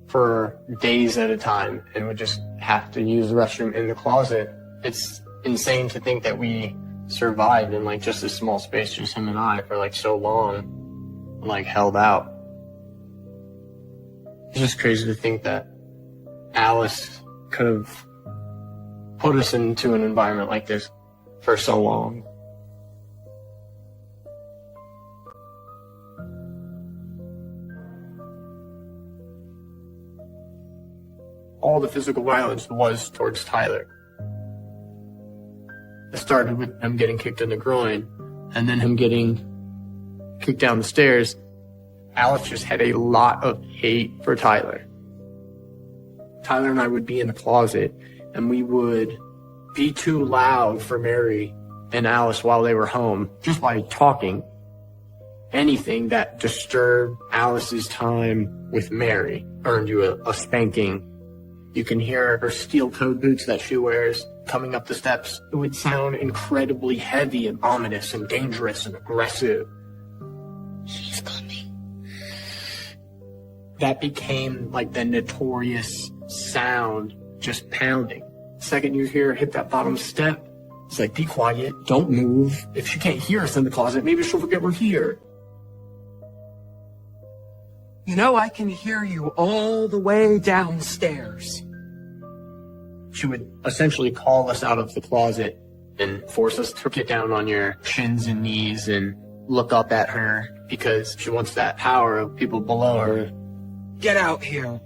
for days at a time and would just have to use the restroom in the closet. It's insane to think that we survived in like just a small space, just him and I, for like so long, and like held out. It's just crazy to think that Alice could have put us into an environment like this for so long. All the physical violence was towards Tyler. It started with him getting kicked in the groin, and then him getting kicked down the stairs. Alice just had a lot of hate for Tyler. Tyler and I would be in the closet, and we would be too loud for Mary and Alice while they were home, just by talking. Anything that disturbed Alice's time with Mary earned you a spanking. You can hear her steel-toed boots that she wears coming up the steps. It would sound incredibly heavy and ominous and dangerous and aggressive. She's coming. That became like the notorious sound, just pounding. The second you hear her hit that bottom step, it's like, be quiet, don't move. If she can't hear us in the closet, maybe she'll forget we're here. You know, I can hear you all the way downstairs. She would essentially call us out of the closet and force us to get down on your shins and knees and look up at her because she wants that power of people below her. Get out here.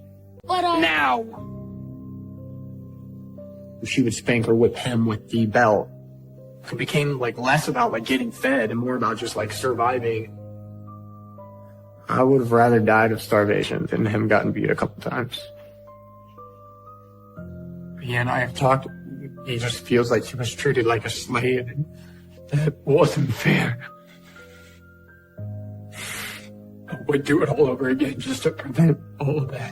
Now. She would spank or whip him with the belt. It became like less about like getting fed and more about just like surviving. I would have rather died of starvation than him gotten beat a couple times. Yeah, and I have talked, he just feels like he was treated like a slave, and that wasn't fair. I would do it all over again just to prevent all of that.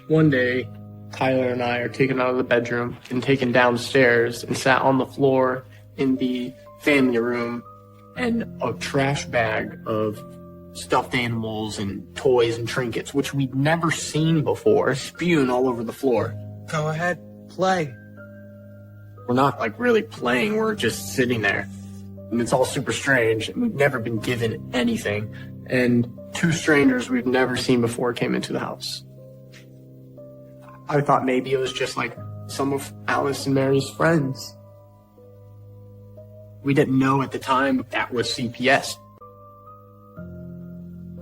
One day, Tyler and I are taken out of the bedroom and taken downstairs and sat on the floor in the family room, and a trash bag of stuffed animals and toys and trinkets, which we'd never seen before, spewing all over the floor. Go ahead, play. We're not like really playing, we're just sitting there. And it's all super strange. We've never been given anything. And two strangers we've never seen before came into the house. I thought maybe it was just like some of Alice and Mary's friends. We didn't know at the time that was CPS.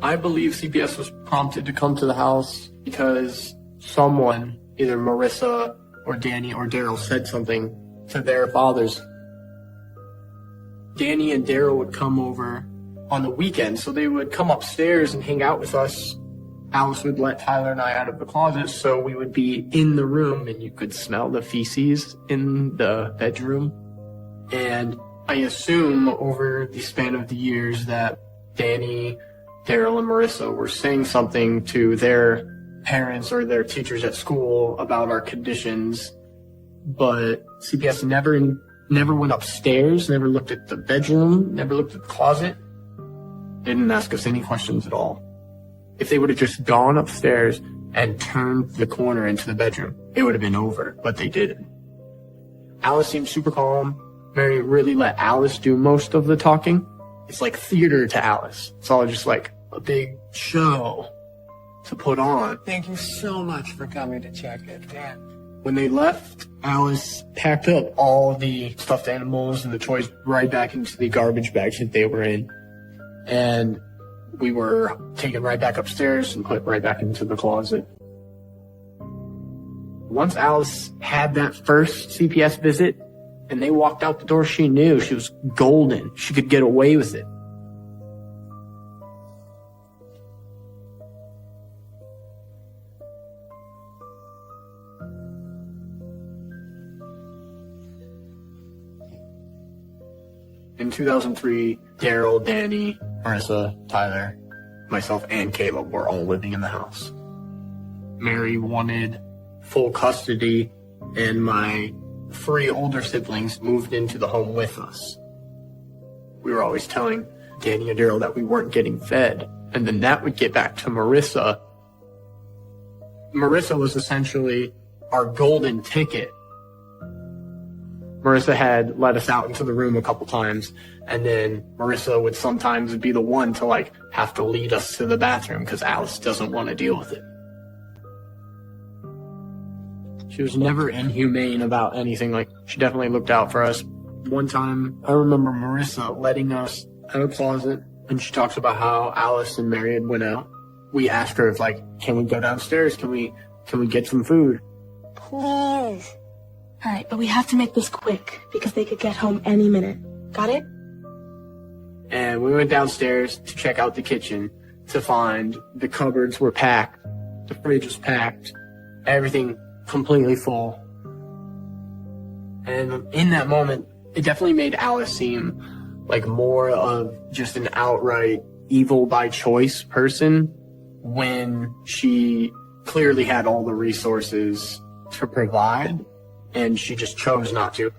I believe CPS was prompted to come to the house because someone, either Marissa or Danny or Daryl, said something to their fathers. Danny and Daryl would come over on the weekend, so they would come upstairs and hang out with us. Alice would let Tyler and I out of the closet, so we would be in the room and you could smell the feces in the bedroom. And I assume over the span of the years that Danny, Daryl, and Marissa were saying something to their parents or their teachers at school about our conditions, but CPS never went upstairs, never looked at the bedroom, never looked at the closet, didn't ask us any questions at all. If they would have just gone upstairs and turned the corner into the bedroom, it would have been over, but they didn't. Alice seemed super calm. Mary really let Alice do most of the talking. It's like theater to Alice. It's all just like a big show to put on. Thank you so much for coming to check it, Dad. When they left, Alice packed up all the stuffed animals and the toys right back into the garbage bags that they were in. And we were taken right back upstairs and put right back into the closet. Once Alice had that first CPS visit and they walked out the door, she knew she was golden. She could get away with it. In 2003, Daryl, Danny, Marissa, Tyler, myself, and Caleb were all living in the house. Mary wanted full custody, and my 3 older siblings moved into the home with us. We were always telling Danny and Daryl that we weren't getting fed, and then that would get back to Marissa. Marissa was essentially our golden ticket. Marissa had let us out into the room a couple times, and then Marissa would sometimes be the one to like have to lead us to the bathroom because Alice doesn't want to deal with it. She was never inhumane about anything. Like, she definitely looked out for us. One time, I remember Marissa letting us out of the closet, and she talks about how Alice and Mary had went out. We asked her if like, can we go downstairs? Can we get some food? Please. All right, but we have to make this quick because they could get home any minute. Got it? And we went downstairs to check out the kitchen to find the cupboards were packed, the fridge was packed, everything completely full. And in that moment, it definitely made Alice seem like more of just an outright evil by choice person when she clearly had all the resources to provide. And she just chose not to.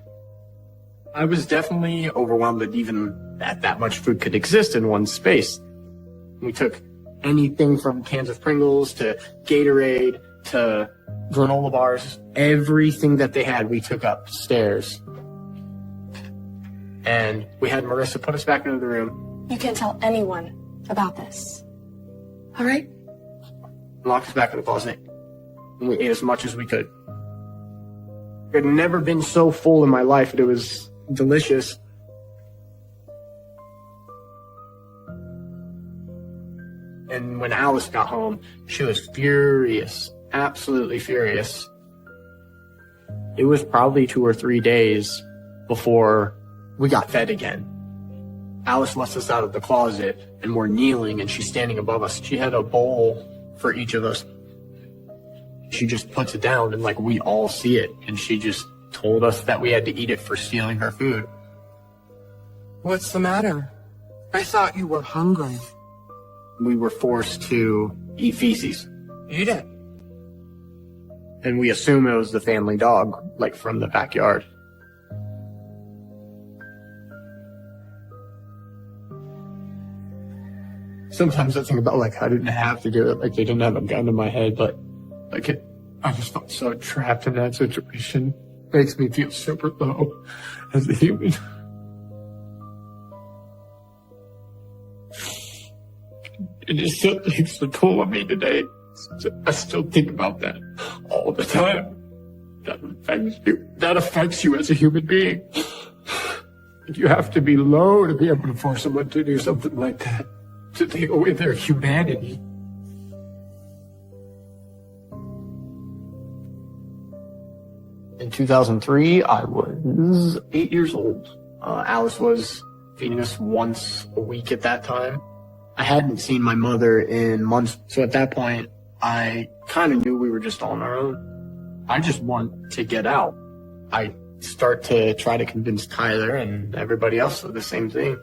I was definitely overwhelmed that even that much food could exist in one space. We took anything from cans of Pringles to Gatorade to granola bars. Everything that they had, we took upstairs. And we had Marissa put us back into the room. You can't tell anyone about this. All right? Locked us back in the closet. And we ate as much as we could. I'd never been so full in my life, but it was delicious. And when Alice got home, she was furious, absolutely furious. It was probably 2 or 3 days before we got fed again. Alice lets us out of the closet, and we're kneeling, and she's standing above us. She had a bowl for each of us. She just puts it down and like we all see it, and she just told us that we had to eat it for stealing her food. What's the matter? I thought you were hungry. We were forced to eat feces. Eat it. And we assume it was the family dog, like from the backyard. sometimes I think about, like, I didn't have to do it. Like, they didn't have a gun to my head, but, like, I just felt so trapped in that situation. Makes me feel super low as a human. It just still takes a toll on me today. I still think about that all the time. That affects you as a human being. You have to be low to be able to force someone to do something like that, to take away their humanity. In 2003, I was 8 years old. Alice was feeding us once a week at that time. I hadn't seen my mother in months, so at that point, I kind of knew we were just on our own. I just want to get out. I start to try to convince Tyler and everybody else of the same thing.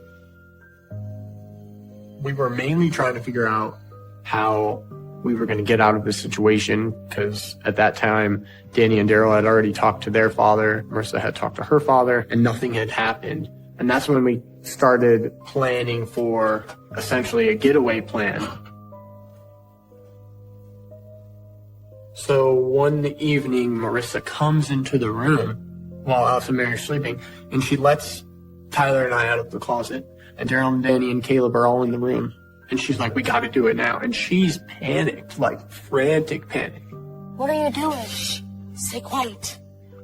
We were mainly trying to figure out how we were going to get out of this situation, because at that time, Danny and Daryl had already talked to their father, Marissa had talked to her father, and nothing had happened. And that's when we started planning for essentially a getaway plan. So one evening, Marissa comes into the room while Alice and Mary are sleeping, and she lets Tyler and I out of the closet, and Daryl and Danny and Caleb are all in the room. And she's like, we gotta do it now. And she's panicked, like frantic panic. What are you doing? Shh. Stay quiet.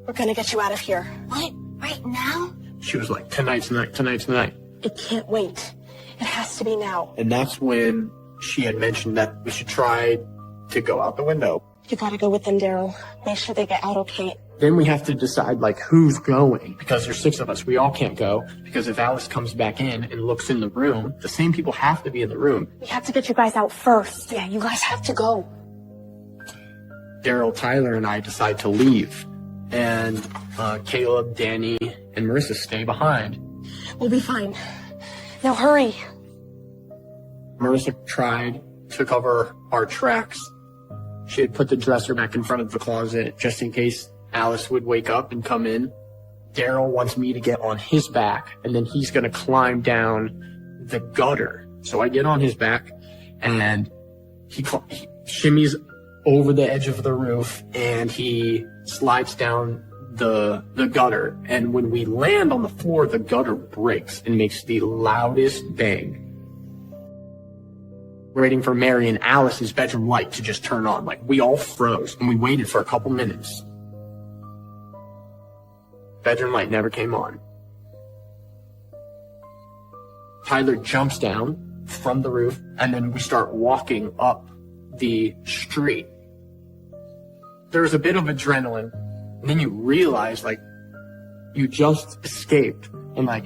We're gonna get you out of here. What? Right now? She was like, tonight's the night, tonight's the night. It can't wait. It has to be now. And that's when she had mentioned that we should try to go out the window. You gotta go with them, Daryl. Make sure they get out okay. Then we have to decide, like, who's going, because there's 6 of us. We all can't go, because if Alice comes back in and looks in the room, the same people have to be in the room. We have to get you guys out first. Yeah, you guys have to go. Daryl, Tyler, and I decide to leave, and Caleb, Danny, and Marissa stay behind. We'll be fine. Now hurry. Marissa tried to cover our tracks. She had put the dresser back in front of the closet just in case Alice would wake up and come in. Daryl wants me to get on his back, and then he's going to climb down the gutter. So I get on his back, and he shimmies over the edge of the roof, and he slides down the gutter. And when we land on the floor, the gutter breaks and makes the loudest bang. Waiting for Mary and Alice's bedroom light to just turn on. Like, we all froze, and we waited for a couple minutes. Bedroom light never came on. Tyler jumps down from the roof, and then we start walking up the street. There was a bit of adrenaline, and then you realize, like, you just escaped, and, like,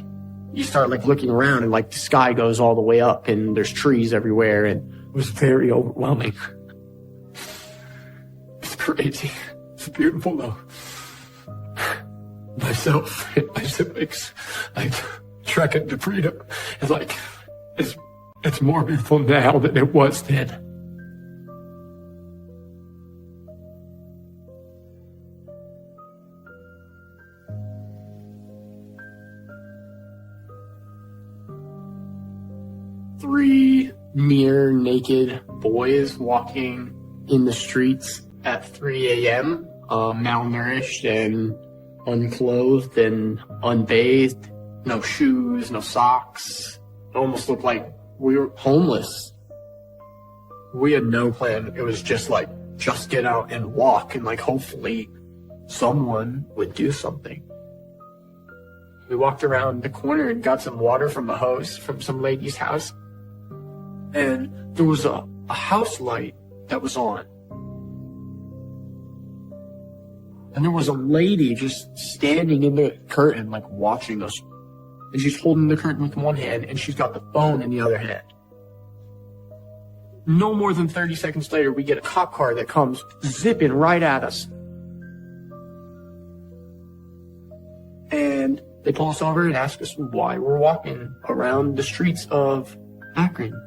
you start, like, looking around, and, like, the sky goes all the way up, and there's trees everywhere, and it was very overwhelming. It's crazy. It's beautiful, though. Myself and my siblings, like, trekking to freedom, is like, it's more beautiful now than it was then. Three near naked boys walking in the streets at 3 a.m., malnourished and unclothed and unbathed, no shoes, no socks. It almost looked like we were homeless. We had no plan. It was just like, just get out and walk, and like, hopefully someone would do something. We walked around the corner and got some water from a hose from some lady's house. And there was a house light that was on. And there was a lady just standing in the curtain, like, watching us. And she's holding the curtain with one hand, and she's got the phone in the other hand. No more than 30 seconds later, we get a cop car that comes zipping right at us. And they pull us over and ask us why we're walking around the streets of Akron.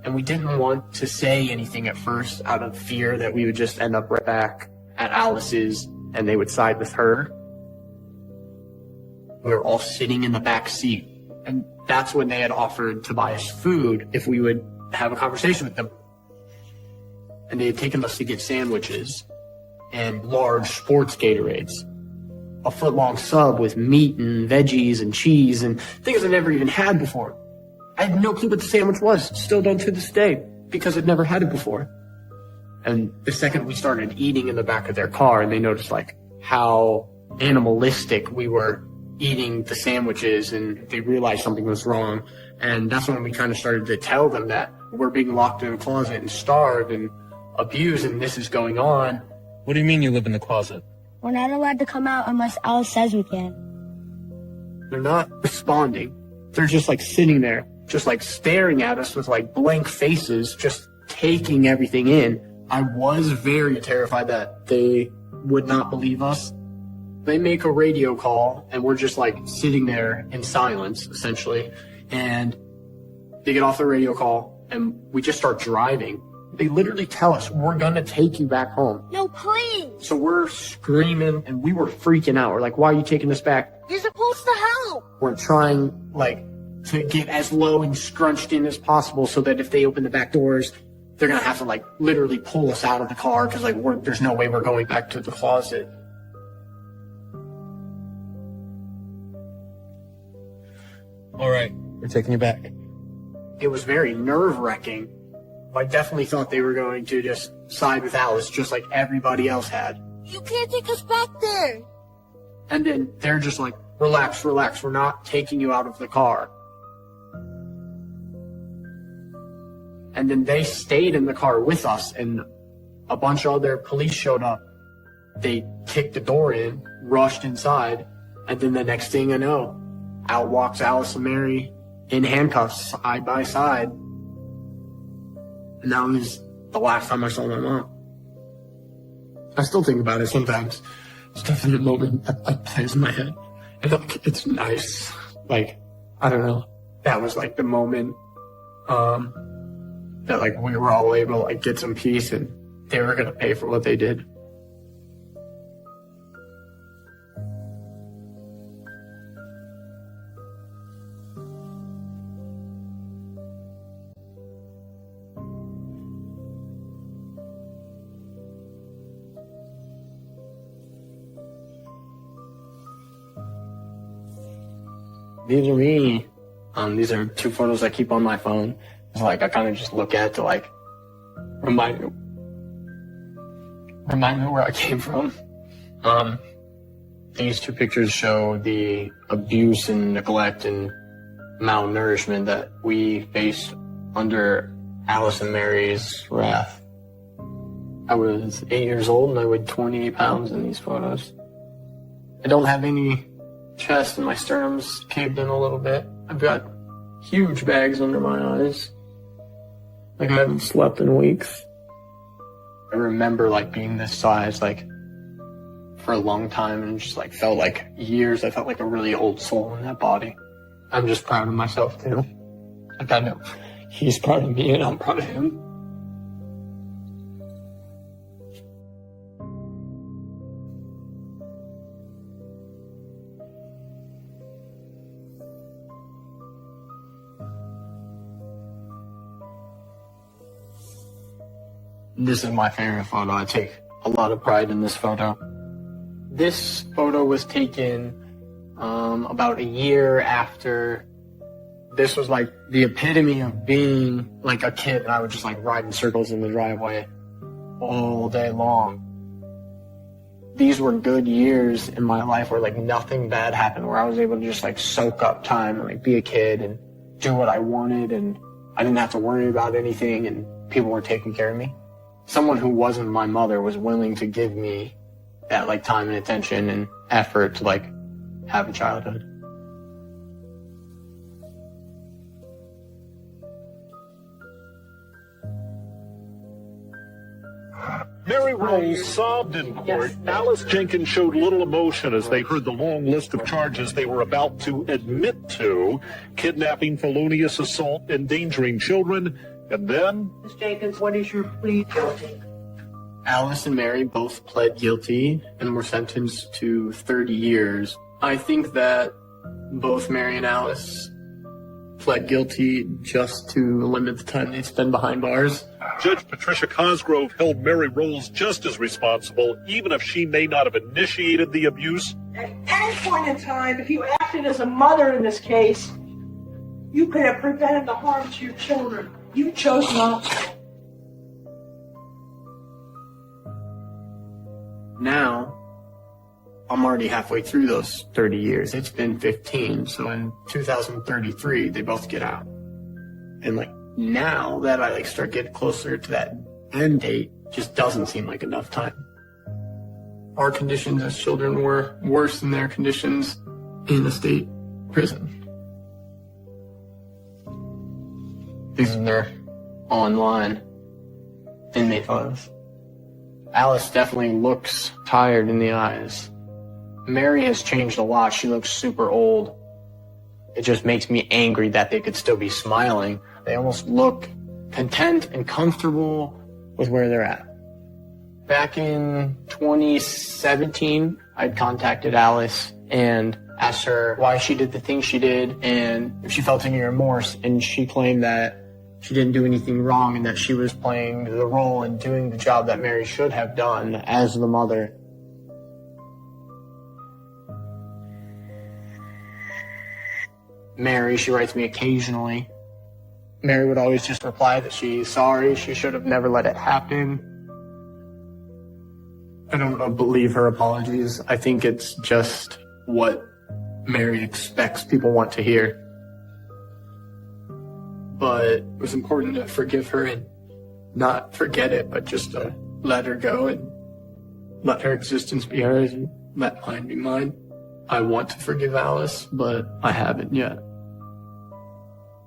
And we didn't want to say anything at first out of fear that we would just end up right back at Alice's and they would side with her. We were all sitting in the back seat, and that's when they had offered to buy us food if we would have a conversation with them. And they had taken us to get sandwiches and large sports Gatorades. A foot-long sub with meat and veggies and cheese and things I never even had before. I had no clue what the sandwich was. Still don't to this day, because I'd never had it before. And the second we started eating in the back of their car, and they noticed like how animalistic we were eating the sandwiches, and they realized something was wrong. And that's when we kind of started to tell them that we're being locked in a closet and starved and abused, and this is going on. What do you mean you live in the closet? We're not allowed to come out unless Alice says we can. They're not responding. They're just like sitting there, just like staring at us with like blank faces, just taking everything in. I was very terrified that they would not believe us. They make a radio call and we're just like sitting there in silence, essentially. And they get off the radio call and we just start driving. They literally tell us, we're gonna take you back home. No, please. So we're screaming and we were freaking out. We're like, why are you taking us back? You're supposed to help. We're trying like to get as low and scrunched in as possible so that if they open the back doors, they're gonna have to like literally pull us out of the car because like there's no way we're going back to the closet. All right, we're taking you back. It was very nerve-wracking. I definitely thought they were going to just side with Alice just like everybody else had. You can't take us back there. And then they're just like, relax, relax, we're not taking you out of the car. And then they stayed in the car with us, and a bunch of other police showed up. They kicked the door in, rushed inside, and then the next thing I know, out walks Alice and Mary in handcuffs, side by side. And that was the last time I saw my mom. I still think about it sometimes. It's definitely a moment that plays in my head. And like, it's nice. Like, I don't know. That was like the moment that like we were all able to like get some peace, and they were gonna pay for what they did. These are me. These are 2 photos I keep on my phone. It's like I kind of just look at to like remind me where I came from. These 2 pictures show the abuse and neglect and malnourishment that we faced under Alice and Mary's wrath. I was 8 years old and I weighed 28 pounds in these photos. I don't have any chest and my sternum's caved in a little bit. I've got huge bags under my eyes. Like I haven't slept in weeks. I remember like being this size like for a long time and just like felt like years. I felt like a really old soul in that body. I'm just proud of myself too. Like I know he's proud of me and I'm proud of him. This is my favorite photo. I take a lot of pride in this photo. This photo was taken about a year after. This was like the epitome of being like a kid, and I would just like ride in circles in the driveway all day long. These were good years in my life where like nothing bad happened, where I was able to just like soak up time and like be a kid and do what I wanted, and I didn't have to worry about anything, and people were taking care of me. Someone who wasn't my mother was willing to give me that like time and attention and effort to like have a childhood. Mary Rose sobbed in court. Alice Jenkins showed little emotion as they heard the long list of charges they were about to admit to: kidnapping, felonious assault, endangering children, and then... Ms. Jenkins, what is your plea guilty? Alice and Mary both pled guilty and were sentenced to 30 years. I think that both Mary and Alice pled guilty just to limit the time they spend behind bars. Judge Patricia Cosgrove held Mary Rose just as responsible, even if she may not have initiated the abuse. At any point in time, if you acted as a mother in this case, you could have prevented the harm to your children. You chose not to. Now, I'm already halfway through those 30 years. It's been 15, so in 2033, they both get out. And like, now that I like start getting closer to that end date, just doesn't seem like enough time. Our conditions as children were worse than their conditions in a state prison. These are their online inmate photos. Alice definitely looks tired in the eyes. Mary has changed a lot. She looks super old. It just makes me angry that they could still be smiling. They almost look content and comfortable with where they're at. Back in 2017, I'd contacted Alice and asked her why she did the things she did and if she felt any remorse, and she claimed that she didn't do anything wrong and that she was playing the role and doing the job that Mary should have done as the mother. Mary, she writes me occasionally. Mary would always just reply that she's sorry, she should have never let it happen. I don't believe her apologies. I think it's just what Mary expects people want to hear. But it was important to forgive her and not forget it, but just to let her go and let her existence be hers and let mine be mine. I want to forgive Alice, but I haven't yet.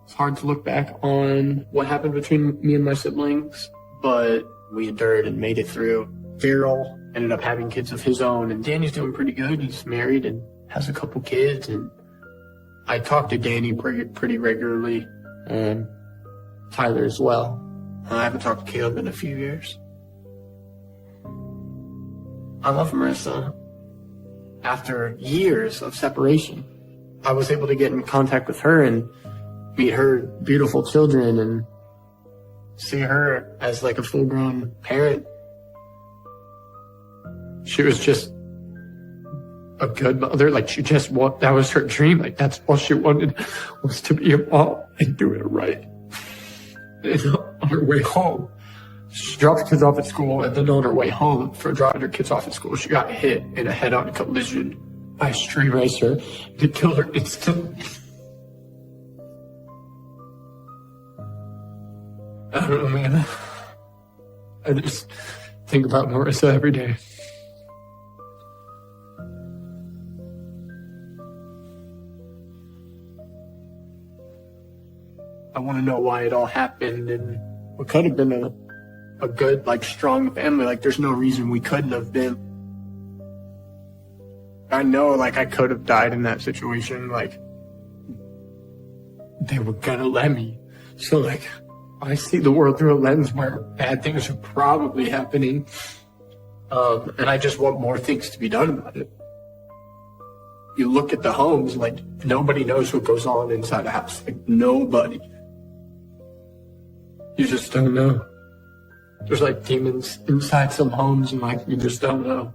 It's hard to look back on what happened between me and my siblings, but we endured and made it through. Daryl ended up having kids of his own, and Danny's doing pretty good. He's married and has a couple kids, and I talk to Danny pretty regularly, and Tyler as well. I haven't talked to Caleb in a few years. I love Marissa. After years of separation, I was able to get in contact with her and meet her beautiful children and see her as like a full-grown parent. She was just a good mother. Like, she just that was her dream. Like, that's all she wanted, was to be a mom and do it right. And on her way home, she dropped the kids off at school, and then on her way home for dropping her kids off at school, she got hit in a head-on collision by a street racer. It killed her instantly. I don't know, man. I just think about Marissa every day. I want to know why it all happened and what could have been a good, like, strong family. Like, there's no reason we couldn't have been. I know, like, I could have died in that situation. Like, they were gonna let me. So, like, I see the world through a lens where bad things are probably happening. And I just want more things to be done about it. You look at the homes, like, nobody knows what goes on inside a house. Like, nobody. You just don't know. There's like demons inside some homes, and like, you just don't know.